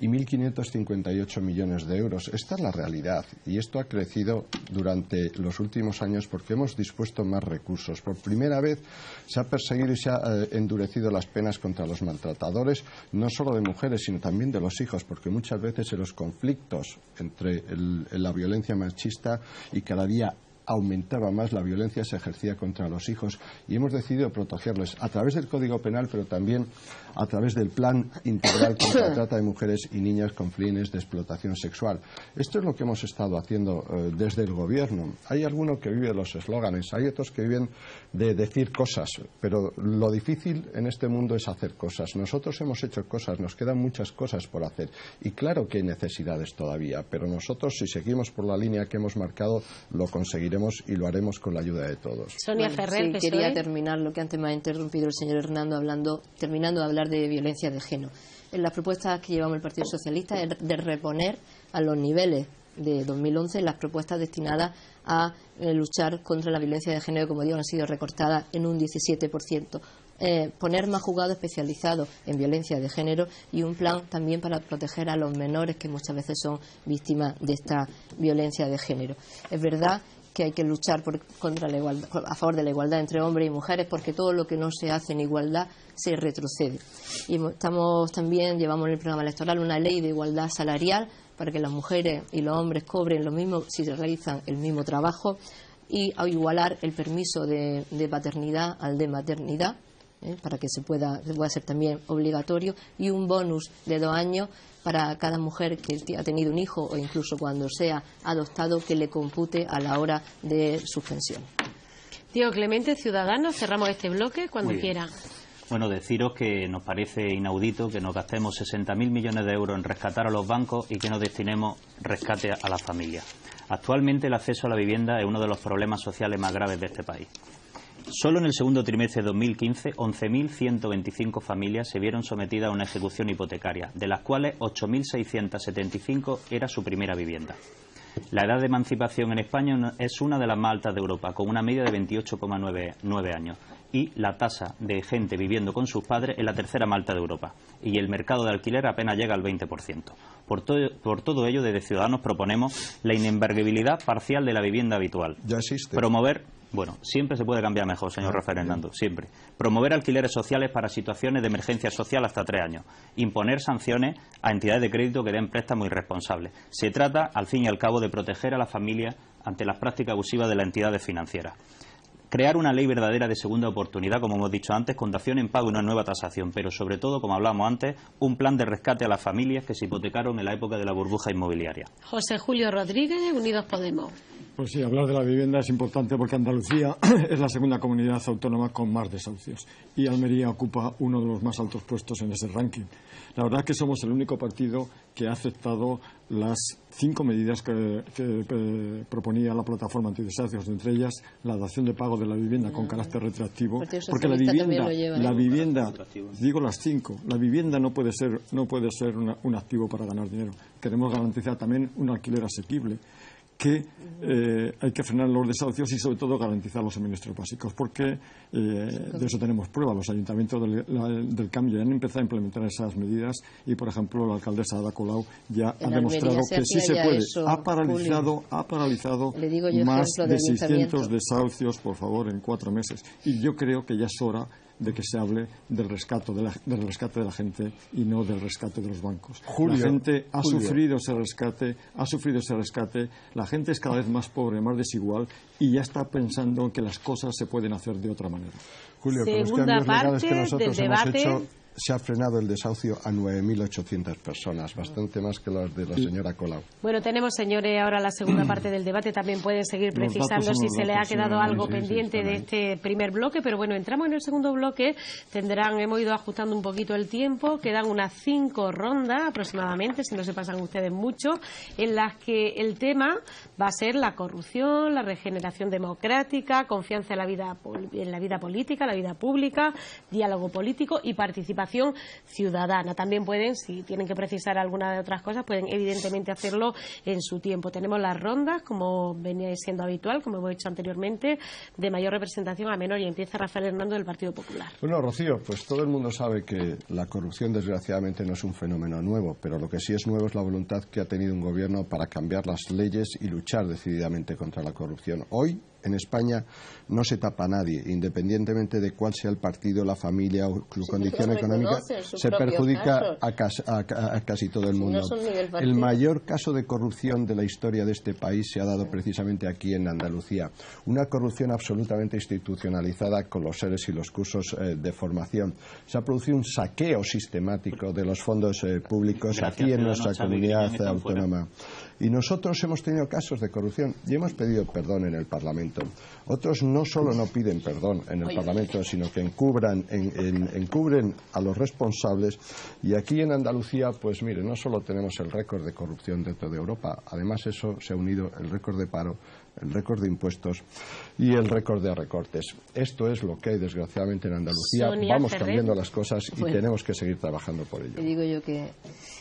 Speaker 3: y 1.558 millones de euros. Esta es la realidad, y esto ha crecido durante los últimos años porque hemos dispuesto más recursos. Por primera vez se ha perseguido y se ha endurecido las penas contra los maltratadores, no solo de mujeres, sino también de los hijos, porque muchas veces en los conflictos entre la violencia machista, y cada día aumentaba más la violencia, se ejercía contra los hijos, y hemos decidido protegerles a través del Código Penal, pero también a través del Plan Integral contra la Trata de Mujeres y Niñas con fines de explotación sexual. Esto es lo que hemos estado haciendo desde el Gobierno. Hay algunos que viven de los eslóganes, hay otros que viven de decir cosas, pero lo difícil en este mundo es hacer cosas. Nosotros hemos hecho cosas, nos quedan muchas cosas por hacer, y claro que hay necesidades todavía, pero nosotros, si seguimos por la línea que hemos marcado, lo conseguiremos y lo haremos con la ayuda de todos.
Speaker 1: Sonia Ferrer,
Speaker 4: sí, quería terminar lo que antes me ha interrumpido el señor Hernando, terminando de hablar de violencia de género. En las propuestas que llevamos el Partido Socialista es de reponer a los niveles de 2011 las propuestas destinadas a luchar contra la violencia de género, como digo, han sido recortadas en un 17%. Poner más juzgados especializados en violencia de género y un plan también para proteger a los menores, que muchas veces son víctimas de esta violencia de género. Es verdad que hay que luchar a favor de la igualdad entre hombres y mujeres, porque todo lo que no se hace en igualdad se retrocede. Y llevamos en el programa electoral una ley de igualdad salarial para que las mujeres y los hombres cobren lo mismo si se realizan el mismo trabajo, y a igualar el permiso de paternidad al de maternidad, para que pueda ser también obligatorio, y un bonus de 2 años para cada mujer que ha tenido un hijo, o incluso cuando sea adoptado, que le compute a la hora de su pensión.
Speaker 1: Diego Clemente, Ciudadanos, cerramos este bloque cuando quiera.
Speaker 5: Bueno, deciros que nos parece inaudito que nos gastemos 60.000 millones de euros en rescatar a los bancos y que no destinemos rescate a las familias. Actualmente el acceso a la vivienda es uno de los problemas sociales más graves de este país. Solo en el segundo trimestre de 2015, 11.125 familias se vieron sometidas a una ejecución hipotecaria, de las cuales 8.675 era su primera vivienda. La edad de emancipación en España es una de las más altas de Europa, con una media de 28,9 años. Y la tasa de gente viviendo con sus padres es la tercera más alta de Europa. Y el mercado de alquiler apenas llega al 20%. Por todo ello, desde Ciudadanos proponemos la inembargabilidad parcial de la vivienda habitual.
Speaker 3: Ya existe.
Speaker 5: Bueno, siempre se puede cambiar mejor, señor Rafael Hernando, siempre. Promover alquileres sociales para situaciones de emergencia social hasta 3 años. Imponer sanciones a entidades de crédito que den préstamos irresponsables. Se trata, al fin y al cabo, de proteger a las familias ante las prácticas abusivas de las entidades financieras. Crear una ley verdadera de segunda oportunidad, como hemos dicho antes, con dación en pago y una nueva tasación, pero sobre todo, como hablábamos antes, un plan de rescate a las familias que se hipotecaron en la época de la burbuja inmobiliaria.
Speaker 1: José Julio Rodríguez, Unidos Podemos.
Speaker 6: Pues sí, hablar de la vivienda es importante porque Andalucía es la segunda comunidad autónoma con más desahucios y Almería ocupa uno de los más altos puestos en ese ranking. La verdad es que somos el único partido que ha aceptado las 5 medidas que proponía la plataforma antidesahucios, entre ellas la dación de pago de la vivienda con carácter retroactivo, porque la vivienda, digo las 5, la vivienda no puede ser un activo para ganar dinero. Queremos garantizar también un alquiler asequible, que hay que frenar los desahucios y sobre todo garantizar los suministros básicos, porque de eso tenemos pruebas. Los ayuntamientos del cambio ya han empezado a implementar esas medidas y, por ejemplo, la alcaldesa Ada Colau ya ha demostrado que sí se puede. Ha paralizado más de 600 desahucios, por favor, en 4 meses. Y yo creo que ya es hora de que se hable del rescate de la gente y no del rescate de los bancos. La gente ha sufrido ese rescate, la gente es cada vez más pobre, más desigual y ya está pensando que las cosas se pueden hacer de otra manera.
Speaker 3: Julio, con los cambios legales que nosotros hemos hecho, se ha frenado el desahucio a 9.800 personas, bastante más que las de la señora Colau.
Speaker 1: Bueno, tenemos, señores, ahora la segunda parte del debate. También pueden seguir precisando si se le ha quedado algo pendiente de este primer bloque, pero bueno, entramos en el segundo bloque. Hemos ido ajustando un poquito el tiempo, quedan unas 5 rondas aproximadamente, si no se pasan ustedes mucho, en las que el tema va a ser la corrupción, la regeneración democrática, confianza en la vida política, la vida pública, diálogo político y participación ciudadana. También pueden, si tienen que precisar alguna de otras cosas, pueden evidentemente hacerlo en su tiempo. Tenemos las rondas, como venía siendo habitual, como hemos hecho anteriormente, de mayor representación a menor, y empieza Rafael Hernando del Partido Popular.
Speaker 3: Bueno, Rocío, pues todo el mundo sabe que la corrupción desgraciadamente no es un fenómeno nuevo, pero lo que sí es nuevo es la voluntad que ha tenido un gobierno para cambiar las leyes y luchar decididamente contra la corrupción. Hoy, en España, no se tapa a nadie, independientemente de cuál sea el partido, la familia o su condición económica, se perjudica a casi todo el mundo. El mayor caso de corrupción de la historia de este país se ha dado precisamente aquí en Andalucía. Una corrupción absolutamente institucionalizada con los seres y los cursos de formación. Se ha producido un saqueo sistemático de los fondos públicos aquí en nuestra comunidad autónoma. Y nosotros hemos tenido casos de corrupción y hemos pedido perdón en el Parlamento. Otros no solo no piden perdón en el Parlamento, sino que encubren a los responsables. Y aquí en Andalucía, pues mire, no solo tenemos el récord de corrupción dentro de Europa, además eso se ha unido el récord de paro, el récord de impuestos y el récord de recortes. Esto es lo que hay desgraciadamente en Andalucía. Vamos cambiando las cosas y tenemos que seguir trabajando por ello.
Speaker 4: Te digo yo que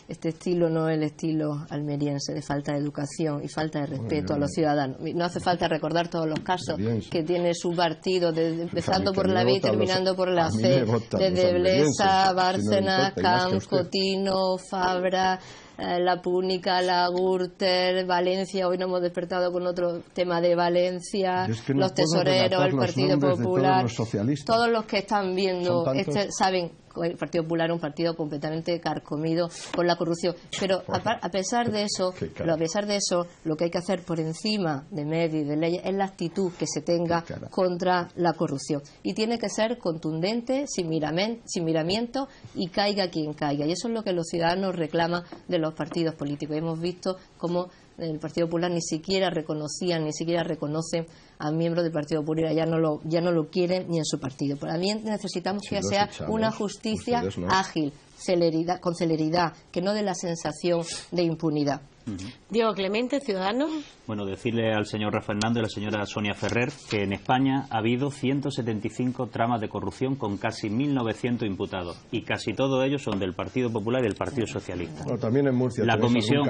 Speaker 4: este estilo no es el estilo almeriense de falta de educación y falta de respeto a los ciudadanos. No hace falta recordar todos los casos que tiene su partido, empezando por la B y terminando por la C, desde Blesa, Bárcenas, Camps, Cotino, Fabra, La Púnica, La Gürtel, Valencia. Hoy nos hemos despertado con otro tema de Valencia, los tesoreros, el Partido Popular, todos los que están viendo saben el Partido Popular es un partido completamente carcomido por la corrupción, pero a pesar de eso, lo que hay que hacer por encima de medios y de leyes es la actitud que se tenga contra la corrupción, y tiene que ser contundente, sin miramiento, y caiga quien caiga, y eso es lo que los ciudadanos reclaman de los partidos políticos. Y hemos visto cómo el Partido Popular ni siquiera reconocen a miembros del Partido Popular, ya no lo quieren ni en su partido. Para mí necesitamos que sea una justicia ágil, con celeridad, que no dé la sensación de impunidad.
Speaker 1: Diego Clemente, Ciudadanos.
Speaker 5: Bueno, decirle al señor Rafael Hernando y a la señora Sonia Ferrer que en España ha habido 175 tramas de corrupción con casi 1.900 imputados, y casi todos ellos son del Partido Popular y del Partido Socialista.
Speaker 3: Bueno, también en Murcia.
Speaker 5: La comisión,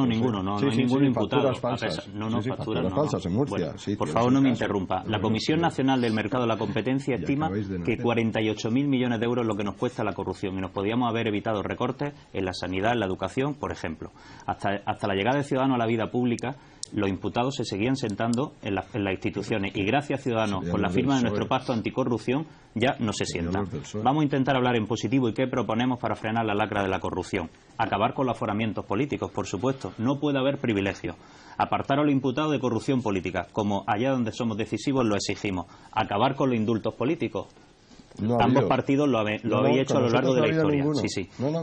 Speaker 3: ninguno,
Speaker 5: no hay ninguno imputado.
Speaker 3: Facturas falsas en Murcia.
Speaker 5: Bueno, por favor, no me interrumpa. La Comisión Nacional del Mercado de la Competencia estima que 48.000 millones de euros es lo que nos cuesta la corrupción, y nos podíamos haber evitado recortes en la sanidad, en la educación, por ejemplo. Hasta la llegada de Ciudadanos a la vida pública, los imputados se seguían sentando en las instituciones, y gracias a Ciudadanos, con la firma de nuestro pacto anticorrupción, ya no se sientan. Vamos a intentar hablar en positivo. ¿Y qué proponemos para frenar la lacra de la corrupción? Acabar con los aforamientos políticos, por supuesto. No puede haber privilegios. Apartar a los imputados de corrupción política, como allá donde somos decisivos lo exigimos. Acabar con los indultos políticos. Ambos partidos lo habéis hecho a lo largo de la historia.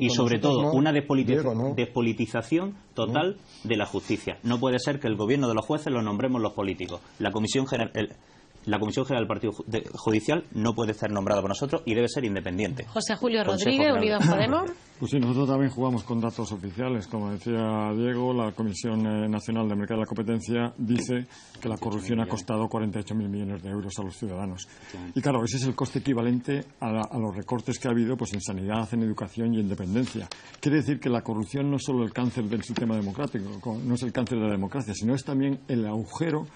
Speaker 5: Y sobre todo, una despolitización total de la justicia. No puede ser que el gobierno de los jueces lo nombremos los políticos. La Comisión General del Partido Judicial no puede ser nombrada por nosotros y debe ser independiente.
Speaker 1: José Julio Rodríguez, Unidos Podemos.
Speaker 6: Pues sí, nosotros también jugamos con datos oficiales. Como decía Diego, la Comisión Nacional del Mercado de la Competencia dice que la corrupción ha costado 48.000 millones de euros a los ciudadanos. Y claro, ese es el coste equivalente a los recortes que ha habido pues en sanidad, en educación y en dependencia. Quiere decir que la corrupción no es solo el cáncer del sistema democrático, no es el cáncer de la democracia, sino es también el agujero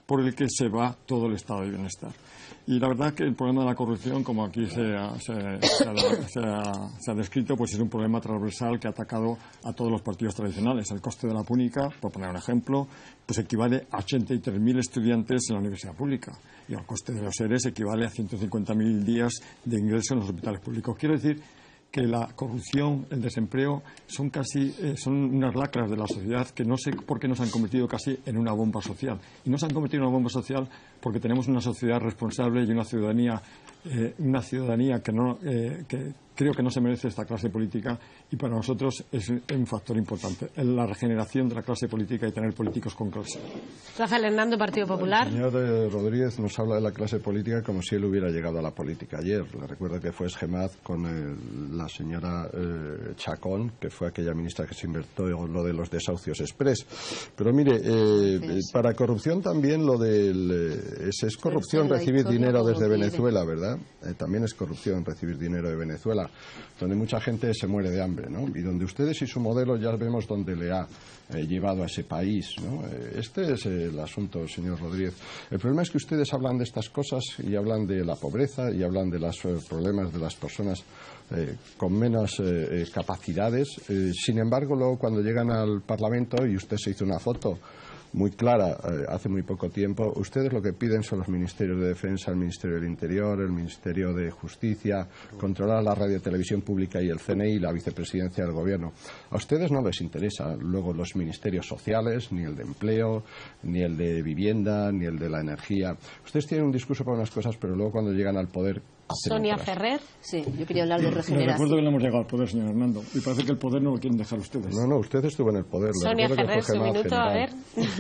Speaker 6: por el que se va todo el estado de bienestar. Y la verdad que el problema de la corrupción, como aquí se ha descrito, pues es un problema transversal que ha atacado a todos los partidos tradicionales. El coste de la púnica, por poner un ejemplo, pues equivale a 83.000 estudiantes en la universidad pública, y el coste de los ERES equivale a 150.000 días de ingreso en los hospitales públicos. Quiero decir que la corrupción, el desempleo, son unas lacras de la sociedad que no sé por qué nos han convertido casi en una bomba social. Y nos han convertido en una bomba social porque tenemos una sociedad responsable y una ciudadanía que creo que no se merece esta clase política, y para nosotros es un factor importante, la regeneración de la clase política y tener políticos con clase.
Speaker 1: Rafael Hernando, Partido Popular.
Speaker 3: El señor Rodríguez nos habla de la clase política como si él hubiera llegado a la política ayer. Le recuerdo que fue Esgemad con la señora Chacón, que fue aquella ministra que se inventó lo de los desahucios express. Pero mire, para corrupción también lo del... es corrupción recibir dinero desde Venezuela, ¿verdad? También es corrupción recibir dinero de Venezuela, donde mucha gente se muere de hambre, ¿no? Y donde ustedes y su modelo ya vemos dónde le ha llevado a ese país, ¿no? Este es el asunto, señor Rodríguez. El problema es que ustedes hablan de estas cosas y hablan de la pobreza y hablan de los problemas de las personas con menos capacidades. Sin embargo, luego cuando llegan al Parlamento, y usted se hizo una foto muy clara hace muy poco tiempo, ustedes lo que piden son los ministerios de Defensa, el Ministerio del Interior, el Ministerio de Justicia, controlar la radio y televisión pública y el CNI y la vicepresidencia del Gobierno. A ustedes no les interesa luego los ministerios sociales, ni el de Empleo, ni el de Vivienda, ni el de la Energía. Ustedes tienen un discurso para unas cosas, pero luego cuando llegan al poder...
Speaker 1: Sonia Ferrer.
Speaker 4: Sí, yo quería hablar de regeneración.
Speaker 6: Le recuerdo que no hemos llegado al poder, señor Hernando, y parece que el poder no lo quieren dejar ustedes.
Speaker 3: No, usted estuvo en el poder.
Speaker 1: Sonia Ferrer, su minuto, a ver.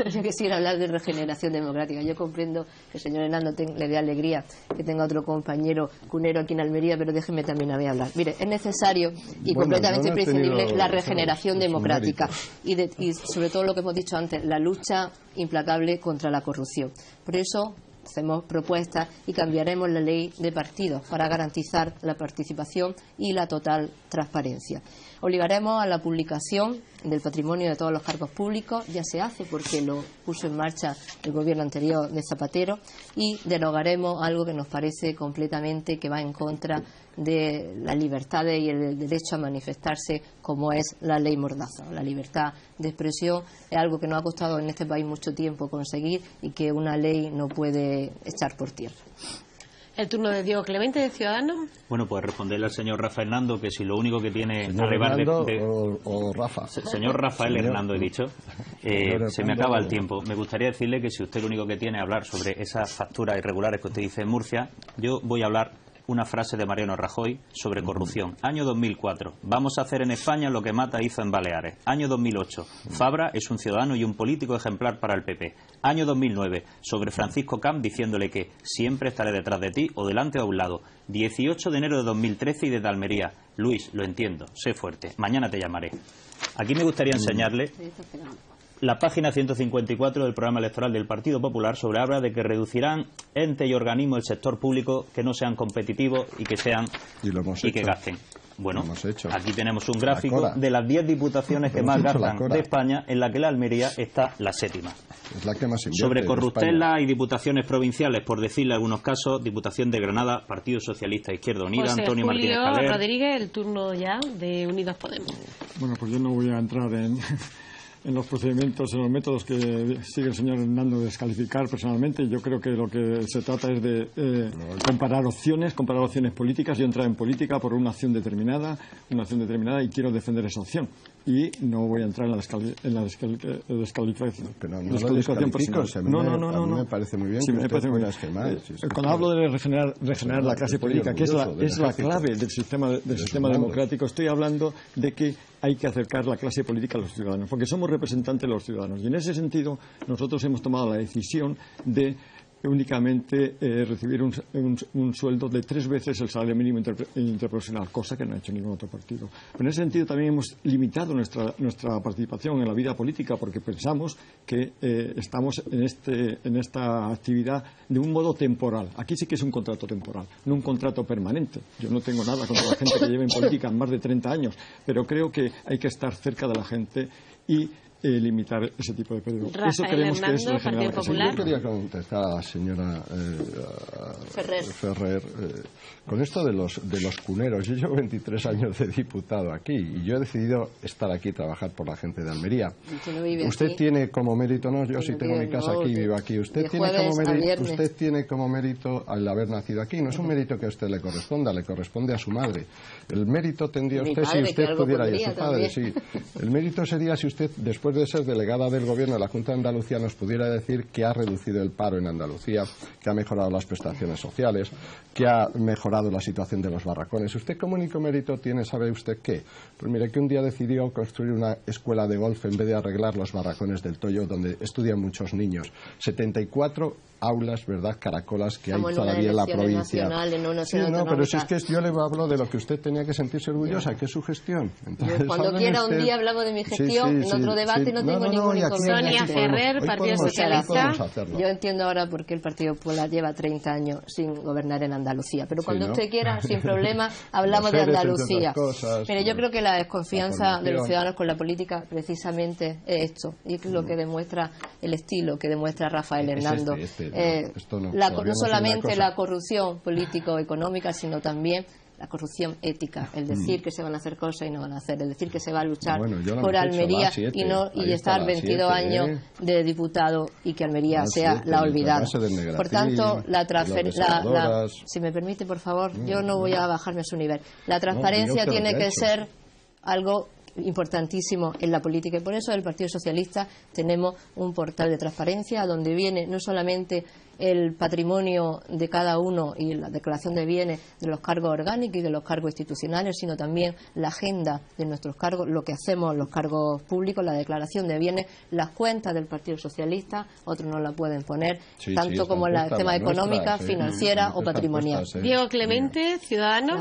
Speaker 4: Yo quisiera hablar de regeneración democrática. Yo comprendo que el señor Hernando le dé alegría que tenga otro compañero cunero aquí en Almería, pero déjeme también a mí hablar. Mire, es necesario y completamente imprescindible la regeneración democrática y sobre todo lo que hemos dicho antes, la lucha implacable contra la corrupción. Por eso hacemos propuestas y cambiaremos la ley de partidos para garantizar la participación y la total transparencia. Obligaremos a la publicación del patrimonio de todos los cargos públicos, ya se hace porque lo puso en marcha el gobierno anterior de Zapatero, y derogaremos algo que nos parece completamente que va en contra de las libertades y el derecho a manifestarse, como es la ley Mordaza. La libertad de expresión es algo que nos ha costado en este país mucho tiempo conseguir y que una ley no puede echar por tierra.
Speaker 1: El turno de Diego Clemente, de Ciudadanos.
Speaker 5: Bueno, pues responderle al señor Rafael Hernando que si lo único que tiene
Speaker 3: señor
Speaker 5: arribar
Speaker 3: Hernando o Rafa.
Speaker 5: Señor Rafael Hernando, he dicho. Se me acaba el tiempo. Me gustaría decirle que si usted lo único que tiene es hablar sobre esas facturas irregulares que usted dice en Murcia, yo voy a hablar una frase de Mariano Rajoy sobre corrupción. Año 2004. Vamos a hacer en España lo que Mata hizo en Baleares. Año 2008. Fabra es un ciudadano y un político ejemplar para el PP. Año 2009. Sobre Francisco Camp diciéndole que siempre estaré detrás de ti o delante o a un lado. 18 de enero de 2013 y desde Almería. Luis, lo entiendo. Sé fuerte. Mañana te llamaré. Aquí me gustaría enseñarle la página 154 del programa electoral del Partido Popular, sobre habla de que reducirán entes y organismos del sector público que no sean competitivos y que sean y que gasten. Bueno, aquí tenemos un gráfico de las 10 diputaciones que más gastan de España, en la que la Almería está la séptima.
Speaker 3: Es la que más invierte.
Speaker 5: Sobre corruptela y diputaciones provinciales, por decirle algunos casos, Diputación de Granada, Partido Socialista, Izquierda Unida,
Speaker 1: José
Speaker 5: Antonio
Speaker 1: Julio
Speaker 5: Martínez Caler.
Speaker 1: Rodríguez, el turno ya de Unidos Podemos.
Speaker 6: Bueno, pues yo no voy a entrar en los procedimientos, en los métodos que sigue el señor Hernando de descalificar personalmente. Yo creo que lo que se trata es de comparar opciones políticas. Yo he entrado en política por una acción determinada y quiero defender esa opción. Y no voy a entrar en la descalificación.
Speaker 3: Pero no lo descalifico, a mí me parece muy bien.
Speaker 6: Sí, me parece muy bien. Cuando hablo de regenerar la clase política, que es la clave del sistema democrático, estoy hablando de que hay que acercar la clase política a los ciudadanos, porque somos representantes de los ciudadanos. Y en ese sentido, nosotros hemos tomado la decisión de únicamente recibir un sueldo de 3 veces el salario mínimo interprofesional, cosa que no ha hecho ningún otro partido. Pero en ese sentido también hemos limitado nuestra participación en la vida política, porque pensamos que estamos en esta actividad de un modo temporal. Aquí sí que es un contrato temporal, no un contrato permanente. Yo no tengo nada contra la gente que lleva en política más de 30 años, pero creo que hay que estar cerca de la gente y limitar ese tipo de periodos. Eso creemos que es
Speaker 1: Partido Popular.
Speaker 3: Yo quería contestar a la señora Ferrer con esto de los cuneros. Yo llevo 23 años de diputado aquí y yo he decidido estar aquí y trabajar por la gente de Almería. Usted aquí tiene como mérito, no, yo sí tengo mi casa aquí, vivo aquí. Usted tiene como mérito al haber nacido aquí. No es un mérito que a usted le corresponda, le corresponde a su madre. El mérito tendría usted si usted pudiera ir a su padre. Sí. El mérito sería si usted después después de ser delegada del Gobierno de la Junta de Andalucía, nos pudiera decir que ha reducido el paro en Andalucía, que ha mejorado las prestaciones sociales, que ha mejorado la situación de los barracones. ¿Usted qué único mérito tiene? ¿Sabe usted qué? Pues mire, que un día decidió construir una escuela de golf en vez de arreglar los barracones del Toyo, donde estudian muchos niños. 74 aulas, ¿verdad?, caracolas que hay todavía en la provincia. Sí, no, pero si es que yo le hablo de lo que usted tenía que sentirse orgullosa, que es su gestión. Entonces,
Speaker 4: cuando quiera un día hablamos de mi gestión, en otro debate, no tengo ningún inconveniente.
Speaker 1: Sonia Ferrer, Partido Socialista.
Speaker 4: Yo entiendo ahora por qué el Partido Popular lleva 30 años sin gobernar en Andalucía, pero cuando usted quiera, sin problema, hablamos de Andalucía. Mire, yo creo que la desconfianza de los ciudadanos con la política precisamente es esto, y es lo que demuestra el estilo que demuestra Rafael Hernando. No solamente la corrupción político-económica, sino también la corrupción ética, el decir que se van a hacer cosas y no van a hacer, el decir que se va a luchar por Almería y estar 22 años de diputado y que Almería sea la olvidada. Por tanto, si me permite, por favor, yo no voy a bajarme a su nivel. La transparencia tiene que ser algo importantísimo en la política, y por eso el Partido Socialista tenemos un portal de transparencia donde viene no solamente el patrimonio de cada uno y la declaración de bienes de los cargos orgánicos y de los cargos institucionales, sino también la agenda de nuestros cargos, lo que hacemos los cargos públicos, la declaración de bienes, las cuentas del Partido Socialista, otros no la pueden poner, tanto como en la tema económica, financiera o patrimonial.
Speaker 1: Diego Clemente, Ciudadanos.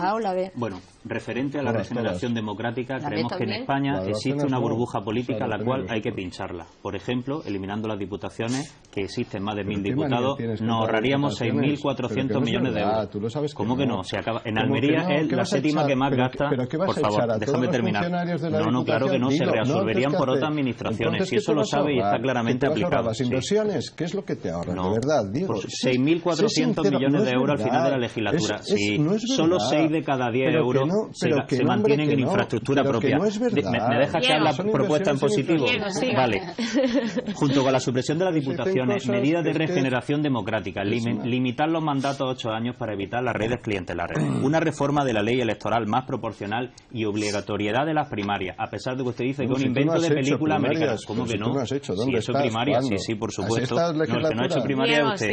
Speaker 5: Bueno, referente a la regeneración democrática, creemos que en España existe una burbuja política a la cual hay que pincharla. Por ejemplo, eliminando las diputaciones, que existen más de 1.000 diputados, nos ahorraríamos 6.400 millones de euros. ¿Cómo que no? Se acaba. En Almería es la séptima que más gasta. Por favor, déjame terminar. No, claro que no, se reabsorberían por otras administraciones. Si eso lo sabe y está claramente aplicado.
Speaker 3: Las inversiones, ¿qué es lo que te ahorra? De verdad, digo.
Speaker 5: 6.400 millones de euros al final de la legislatura. Si solo 6 de cada 10 euros se mantienen en infraestructura propia. ¿Me deja que haga la propuesta en positivo? Vale. Junto con la supresión de las diputaciones, medidas de regeneración democrática, limitar los mandatos a 8 años para evitar las redes clientelares, una reforma de la ley electoral más proporcional y obligatoriedad de las primarias, a pesar de que usted dice que es un invento de película americana. ¿Cómo que no? Si eso primaria, sí, por supuesto. No, el que no ha hecho primaria es usted.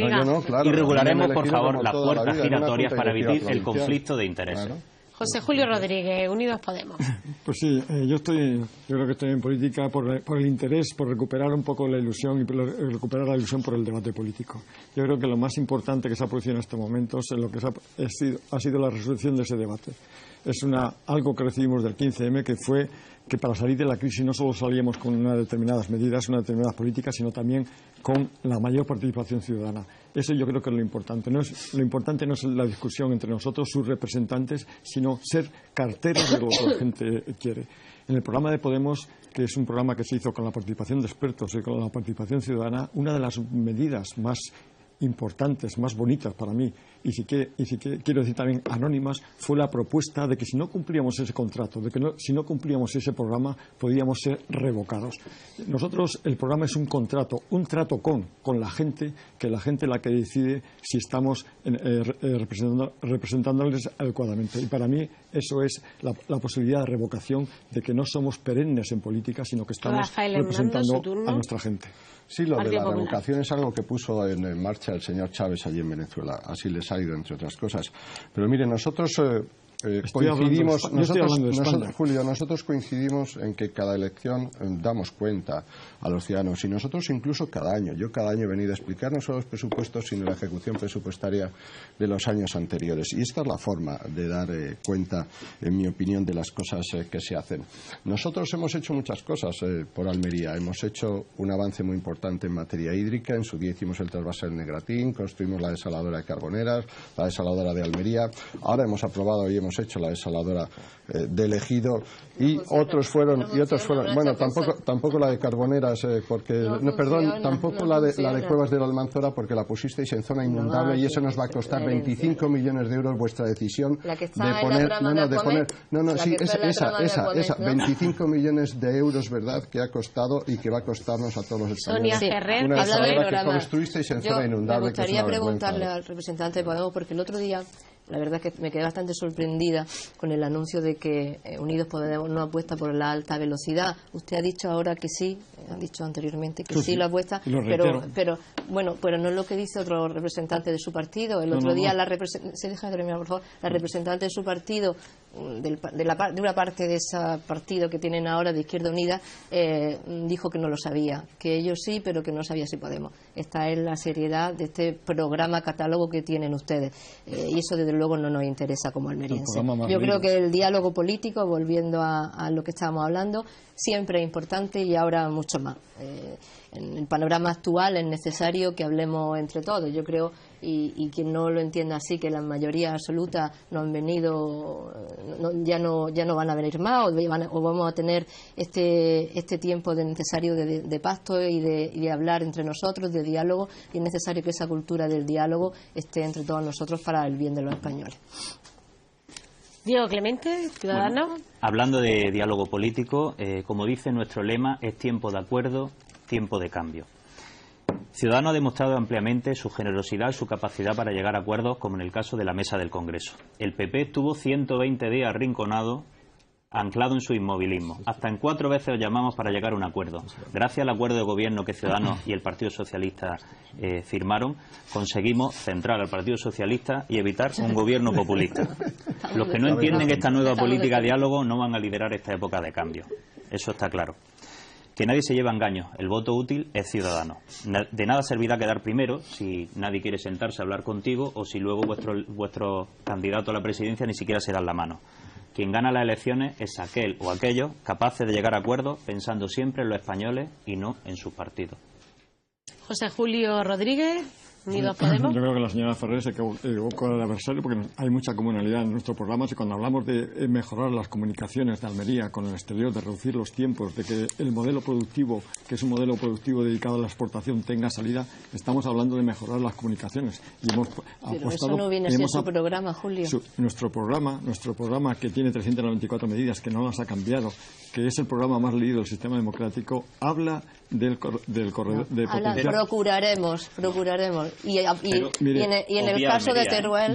Speaker 5: Y regularemos, por favor, las puertas giratorias para evitar el conflicto de intereses.
Speaker 1: José Julio Rodríguez, Unidos Podemos.
Speaker 6: Pues sí, yo creo que estoy en política por el interés, por recuperar un poco la ilusión y recuperar la ilusión por el debate político. Yo creo que lo más importante que se ha producido en estos momentos es lo que ha sido la resolución de ese debate. Es algo que recibimos del 15M, que fue que para salir de la crisis no solo salíamos con unas determinadas medidas, unas determinadas políticas, sino también con la mayor participación ciudadana. Eso yo creo que es lo importante. Lo importante no es la discusión entre nosotros, sus representantes, sino ser carteros de lo que la gente quiere. En el programa de Podemos, que es un programa que se hizo con la participación de expertos y con la participación ciudadana, una de las medidas más importantes, más bonitas para mí, y quiero decir también anónimas, fue la propuesta de que si no cumplíamos ese contrato, si no cumplíamos ese programa, podíamos ser revocados. Nosotros, el programa es un trato con la gente, que la gente es la que decide si estamos representándoles adecuadamente. Y para mí eso es la posibilidad de revocación, de que no somos perennes en política, sino que estamos representando a nuestra gente.
Speaker 3: Sí, lo de la revocación es algo que puso en marcha el señor Chávez allí en Venezuela. Así les ha ido, entre otras cosas. Pero mire, nosotros coincidimos, Julio, nosotros coincidimos en que cada elección damos cuenta a los ciudadanos, y nosotros incluso cada año. Yo cada año he venido a explicar no solo los presupuestos, sino la ejecución presupuestaria de los años anteriores. Y esta es la forma de dar cuenta, en mi opinión, de las cosas que se hacen. Nosotros hemos hecho muchas cosas por Almería. Hemos hecho un avance muy importante en materia hídrica. En su día hicimos el trasvase del Negratín, construimos la desaladora de Carboneras, la desaladora de Almería. Ahora hemos aprobado y hemos hecho la desaladora del Ejido, y otros fueron bueno, tampoco la de Carboneras, tampoco la de Cuevas de la Almanzora, porque la pusisteis en zona inundable, y eso nos va a costar 25 millones de euros vuestra decisión de poner esa 25 millones de euros, ¿verdad?, que ha costado y que va a costarnos a todos los españoles.
Speaker 1: Sonia Ferrer,
Speaker 3: una desaladora que construisteis en zona inundable.
Speaker 4: Me gustaría preguntarle al representante de Podemos, porque el otro día la verdad es que me quedé bastante sorprendida con el anuncio de que Unidos Podemos no apuesta por la alta velocidad. Usted ha dicho ahora que sí, han dicho anteriormente que
Speaker 6: Sí,
Speaker 4: sí
Speaker 6: sí,
Speaker 4: la apuesta,
Speaker 6: y lo reitero.
Speaker 4: pero no es lo que dice otro representante de su partido. El otro día se deja de terminar, por favor, la representante de su partido, de una parte de ese partido que tienen ahora de Izquierda Unida, dijo que no lo sabía, que ellos sí, pero que no sabía si Podemos. Esta es la seriedad de este programa catálogo que tienen ustedes, y eso desde luego no nos interesa como almeriense. Yo creo que el diálogo político, volviendo a lo que estábamos hablando, siempre es importante y ahora mucho más. En el panorama actual es necesario que hablemos entre todos. Yo creo, y quien no lo entienda así, que la mayoría absoluta no han venido, ya no van a venir más, o vamos a tener este tiempo necesario de pacto y de hablar entre nosotros, de diálogo, y es necesario que esa cultura del diálogo esté entre todos nosotros para el bien de los españoles.
Speaker 1: Diego Clemente, Ciudadanos.
Speaker 5: Bueno, hablando de diálogo político, como dice nuestro lema, es tiempo de acuerdo, tiempo de cambio. Ciudadanos ha demostrado ampliamente su generosidad y su capacidad para llegar a acuerdos, como en el caso de la mesa del Congreso. El PP estuvo 120 días arrinconado, anclado en su inmovilismo. Hasta en 4 veces os llamamos para llegar a un acuerdo. Gracias al acuerdo de gobierno que Ciudadanos y el Partido Socialista firmaron, conseguimos centrar al Partido Socialista y evitar un gobierno populista. Los que no entienden esta nueva política de diálogo no van a liderar esta época de cambio. Eso está claro. Que nadie se lleve a engaños. El voto útil es ciudadano. De nada servirá quedar primero si nadie quiere sentarse a hablar contigo o si luego vuestro candidato a la presidencia ni siquiera se dan la mano. Quien gana las elecciones es aquel o aquellos capaces de llegar a acuerdos pensando siempre en los españoles y no en sus partidos.
Speaker 1: José Julio Rodríguez, Unidos Podemos.
Speaker 6: Yo creo que la señora Ferrer se equivocó al adversario, porque hay mucha comunalidad en nuestros programas, y cuando hablamos de mejorar las comunicaciones de Almería con el exterior, de reducir los tiempos, de que el modelo productivo, que es un modelo productivo dedicado a la exportación, tenga salida, estamos hablando de mejorar las comunicaciones. Y hemos
Speaker 4: Pero eso no viene a ser su programa, Julio.
Speaker 6: Nuestro programa, que tiene 394 medidas, que no las ha cambiado, que es el programa más leído del sistema democrático, habla del corredor de potencial.
Speaker 4: Procuraremos. Y en el caso de Teruel,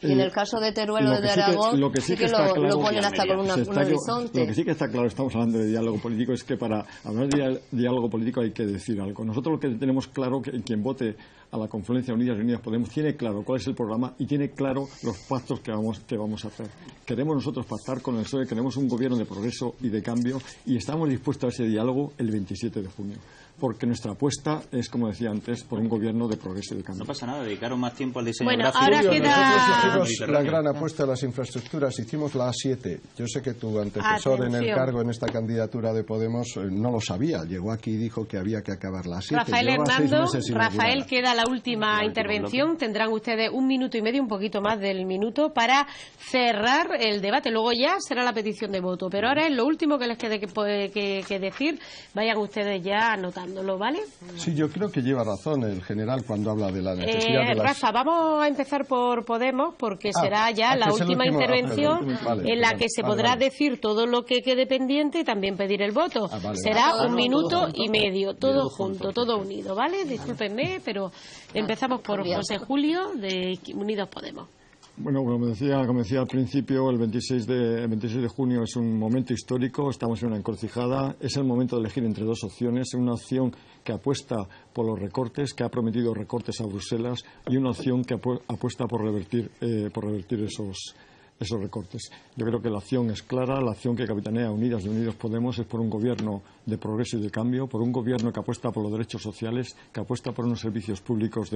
Speaker 4: y en el caso de Teruel o de Aragón, sí que lo ponen hasta con un horizonte.
Speaker 6: Lo que sí que está claro, estamos hablando de diálogo político, es que para hablar de diálogo político hay que decir algo. Nosotros lo que tenemos claro, que quien vote a la confluencia Unidas y Unidas Podemos tiene claro cuál es el programa y tiene claro los pactos que vamos a hacer. Queremos nosotros pactar con el PSOE, queremos un gobierno de progreso y de cambio, y estamos dispuestos a ese diálogo el 27 de junio. Porque nuestra apuesta es, como decía antes, por un gobierno de progreso y de cambio.
Speaker 5: No pasa nada, dedicaron más tiempo al diseño
Speaker 1: gráfico.
Speaker 5: Ahora
Speaker 3: Nosotros hicimos la gran apuesta de las infraestructuras, hicimos la A7. Yo sé que tu antecesor en el cargo en esta candidatura de Podemos no lo sabía. Llegó aquí y dijo que había que acabar la A7.
Speaker 1: Rafael Hernando, Rafael, queda la última intervención. Tendrán ustedes 1 minuto y medio, un poquito más del minuto, para cerrar el debate. Luego ya será la petición de voto. Pero ahora es lo último que les quede que decir. Vayan ustedes ya anotándolo, ¿vale?
Speaker 3: Sí, yo creo que lleva razón el general cuando habla de la necesidad de las...
Speaker 1: Rafa, vamos a empezar por Podemos, porque será ya la última intervención en la que se podrá decir todo lo que quede pendiente y también pedir el voto. Será 1 minuto y medio, todo junto, todo unido, ¿vale? Discúlpenme, pero empezamos por José Julio, de Unidos Podemos.
Speaker 6: Bueno, como decía al principio, el 26 de junio es un momento histórico, estamos en una encrucijada, es el momento de elegir entre 2 opciones, una opción que apuesta por los recortes, que ha prometido recortes a Bruselas, y una opción que apuesta por revertir esos recortes. Yo creo que la acción es clara, la acción que capitanea Unidas y Unidos Podemos es por un gobierno de progreso y de cambio, por un gobierno que apuesta por los derechos sociales, que apuesta por unos servicios públicos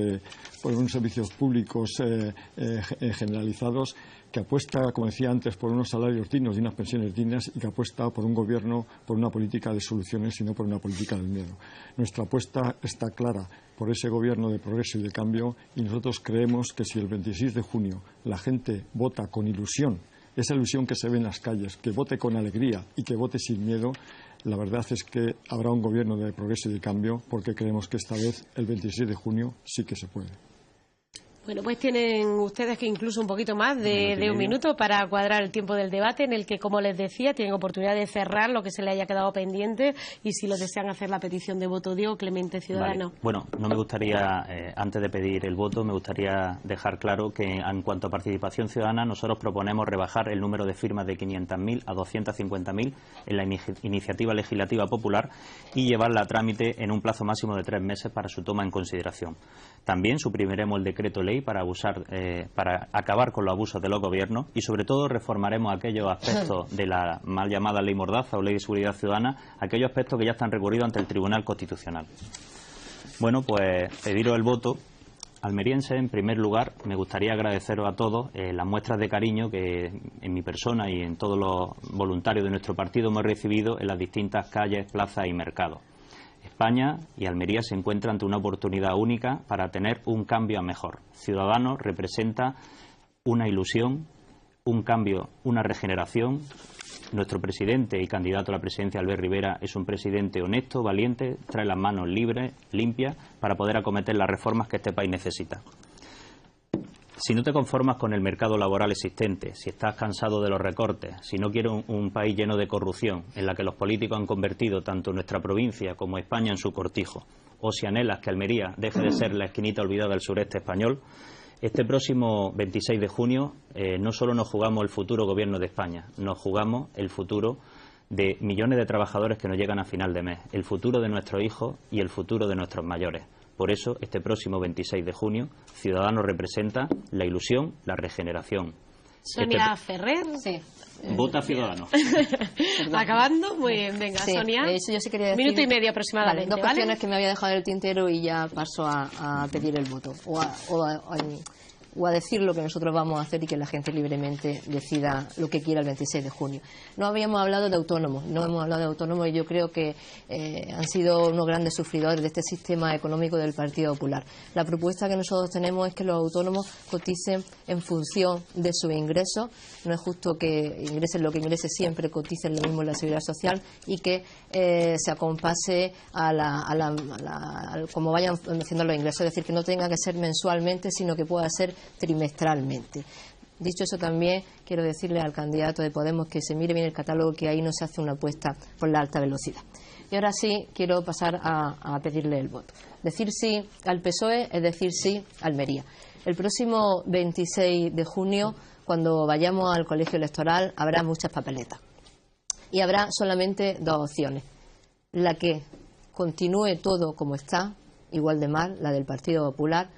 Speaker 6: generalizados, que apuesta, como decía antes, por unos salarios dignos y unas pensiones dignas, y que apuesta por un gobierno, por una política de soluciones y no por una política del miedo. Nuestra apuesta está clara por ese gobierno de progreso y de cambio, y nosotros creemos que si el 26 de junio la gente vota con ilusión, esa ilusión que se ve en las calles, que vote con alegría y que vote sin miedo, la verdad es que habrá un gobierno de progreso y de cambio, porque creemos que esta vez, el 26 de junio, sí que se puede.
Speaker 1: Bueno, pues tienen ustedes que incluso un poquito más de un minuto para cuadrar el tiempo del debate, en el que, como les decía, tienen oportunidad de cerrar lo que se le haya quedado pendiente y, si lo desean, hacer la petición de voto. Diego Clemente, Ciudadano.
Speaker 5: Vale. Bueno, no me gustaría, antes de pedir el voto, me gustaría dejar claro que en cuanto a participación ciudadana, nosotros proponemos rebajar el número de firmas de 500.000 a 250.000 en la iniciativa legislativa popular y llevarla a trámite en un plazo máximo de 3 meses para su toma en consideración. También suprimiremos el decreto ley para acabar con los abusos de los gobiernos y, sobre todo, reformaremos aquellos aspectos de la mal llamada ley Mordaza o ley de seguridad ciudadana, aquellos aspectos que ya están recurridos ante el Tribunal Constitucional. Bueno, pues pediros el voto. Almeriense, en primer lugar, me gustaría agradeceros a todos las muestras de cariño que en mi persona y en todos los voluntarios de nuestro partido hemos recibido en las distintas calles, plazas y mercados. España y Almería se encuentran ante una oportunidad única para tener un cambio a mejor. Ciudadanos representa una ilusión, un cambio, una regeneración. Nuestro presidente y candidato a la presidencia, Albert Rivera, es un presidente honesto, valiente, trae las manos libres, limpias, para poder acometer las reformas que este país necesita. Si no te conformas con el mercado laboral existente, si estás cansado de los recortes, si no quieres un país lleno de corrupción, en la que los políticos han convertido tanto nuestra provincia como España en su cortijo, o si anhelas que Almería deje de ser la esquinita olvidada del sureste español, este próximo 26 de junio no solo nos jugamos el futuro gobierno de España, nos jugamos el futuro de millones de trabajadores que nos llegan a final de mes, el futuro de nuestros hijos y el futuro de nuestros mayores. Por eso, este próximo 26 de junio, Ciudadanos representa la ilusión, la regeneración.
Speaker 1: Sonia Ferrer.
Speaker 4: Sí.
Speaker 5: Vota Ciudadanos.
Speaker 1: Acabando, muy bien, venga,
Speaker 4: Sí,
Speaker 1: Sonia.
Speaker 4: eso yo sí quería decir.
Speaker 1: Minuto y medio aproximadamente.
Speaker 4: Vale, dos
Speaker 1: ¿vale?
Speaker 4: cuestiones que me había dejado en el tintero y ya paso a pedir el voto. O a decir lo que nosotros vamos a hacer y que la gente libremente decida lo que quiera el 26 de junio. No habíamos hablado de autónomos, y yo creo que han sido unos grandes sufridores de este sistema económico del Partido Popular. La propuesta que nosotros tenemos es que los autónomos coticen en función de sus ingresos. No es justo que ingresen lo que ingresen siempre, coticen lo mismo en la Seguridad Social y que se acompase a como vayan haciendo los ingresos. Es decir, que no tenga que ser mensualmente, sino que pueda ser trimestralmente. Dicho eso, también quiero decirle al candidato de Podemos que se mire bien el catálogo, que ahí no se hace una apuesta por la alta velocidad. Y ahora sí quiero pasar a pedirle el voto. Decir sí al PSOE es decir sí a Almería. El próximo 26 de junio, cuando vayamos al colegio electoral, habrá muchas papeletas. Y habrá solamente dos opciones. La que continúe todo como está, igual de mal, la del Partido Popular,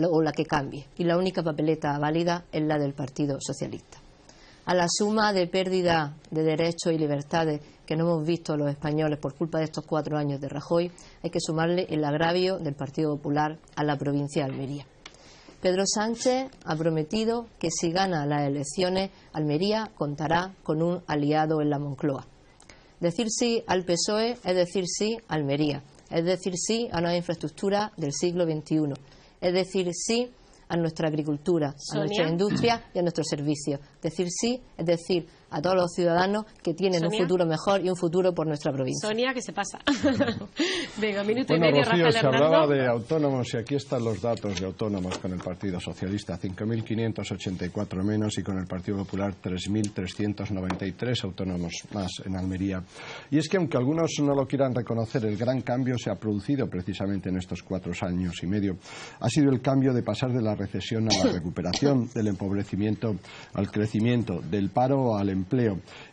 Speaker 4: o la que cambie. Y la única papeleta válida es la del Partido Socialista. A la suma de pérdida de derechos y libertades que no hemos visto los españoles por culpa de estos 4 años de Rajoy, hay que sumarle el agravio del Partido Popular a la provincia de Almería. Pedro Sánchez ha prometido que si gana las elecciones, Almería contará con un aliado en la Moncloa. Decir sí al PSOE es decir sí a Almería, es decir sí a una infraestructura del siglo XXI. Es decir sí a nuestra agricultura, a nuestra industria y a nuestros servicios. Decir sí es decir a todos los ciudadanos que tienen un futuro mejor y un futuro por nuestra provincia.
Speaker 1: Sonia, ¿qué se pasa? Venga, minuto y
Speaker 3: Bueno,
Speaker 1: medio,
Speaker 3: Rocío,
Speaker 1: Rafael
Speaker 3: se
Speaker 1: Hernando.
Speaker 3: hablaba de autónomos y aquí están los datos de autónomos con el Partido Socialista, 5.584 menos, y con el Partido Popular 3.393 autónomos más en Almería. Y es que, aunque algunos no lo quieran reconocer, el gran cambio se ha producido precisamente en estos 4 años y medio. Ha sido el cambio de pasar de la recesión a la recuperación, del empobrecimiento al crecimiento, del paro al empleo.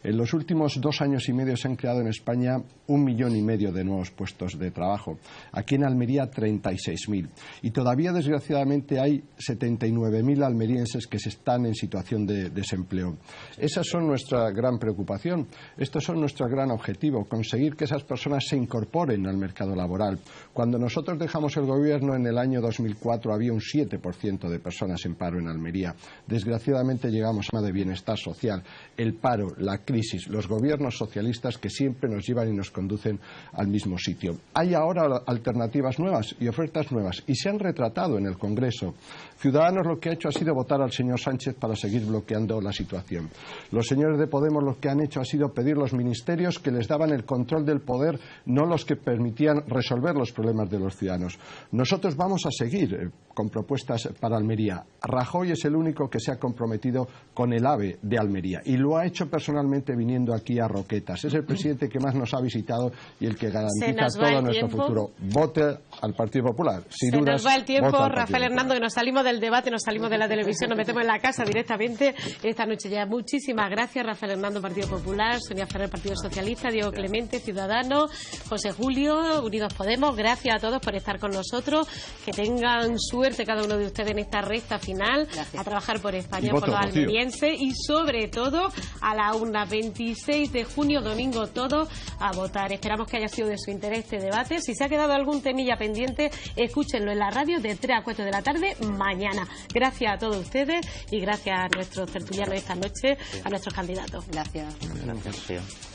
Speaker 3: En los últimos 2 años y medio se han creado en España 1,5 millones de nuevos puestos de trabajo. Aquí en Almería 36.000. Y todavía, desgraciadamente, hay 79.000 almerienses que están en situación de desempleo. Esas son nuestra gran preocupación. Estos son nuestro gran objetivo, conseguir que esas personas se incorporen al mercado laboral. Cuando nosotros dejamos el gobierno en el año 2004 había un 7% de personas en paro en Almería. Desgraciadamente llegamos a de bienestar social. El el paro, la crisis, los gobiernos socialistas que siempre nos llevan y nos conducen al mismo sitio. Hay ahora alternativas nuevas y ofertas nuevas y se han retratado en el Congreso. Ciudadanos lo que ha hecho ha sido votar al señor Sánchez para seguir bloqueando la situación. Los señores de Podemos lo que han hecho ha sido pedir los ministerios que les daban el control del poder, no los que permitían resolver los problemas de los ciudadanos. Nosotros vamos a seguir con propuestas para Almería. Rajoy es el único que se ha comprometido con el AVE de Almería y lo ha hecho personalmente viniendo aquí a Roquetas. Es el presidente que más nos ha visitado y el que garantiza todo nuestro futuro. Vote al Partido Popular. Sin dudas,
Speaker 1: nos va el tiempo, Rafael Hernando, que nos salimos del debate, nos salimos de la televisión, nos metemos en la casa directamente esta noche ya. Muchísimas gracias, Rafael Hernando, Partido Popular, Sonia Ferrer, Partido Socialista, Diego Clemente, Ciudadanos, José Julio, Unidos Podemos. Gracias a todos por estar con nosotros. Que tengan suerte cada uno de ustedes en esta recta final. Gracias. A trabajar por España, por los almerienses y sobre todo a la urna 26 de junio, domingo, todo a votar. Esperamos que haya sido de su interés este debate. Si se ha quedado algún temilla pendiente, escúchenlo en la radio de 3 a 4 de la tarde mañana. Gracias a todos ustedes y gracias a nuestros tertulianos esta noche, a nuestros candidatos.
Speaker 4: Gracias.
Speaker 5: Gracias.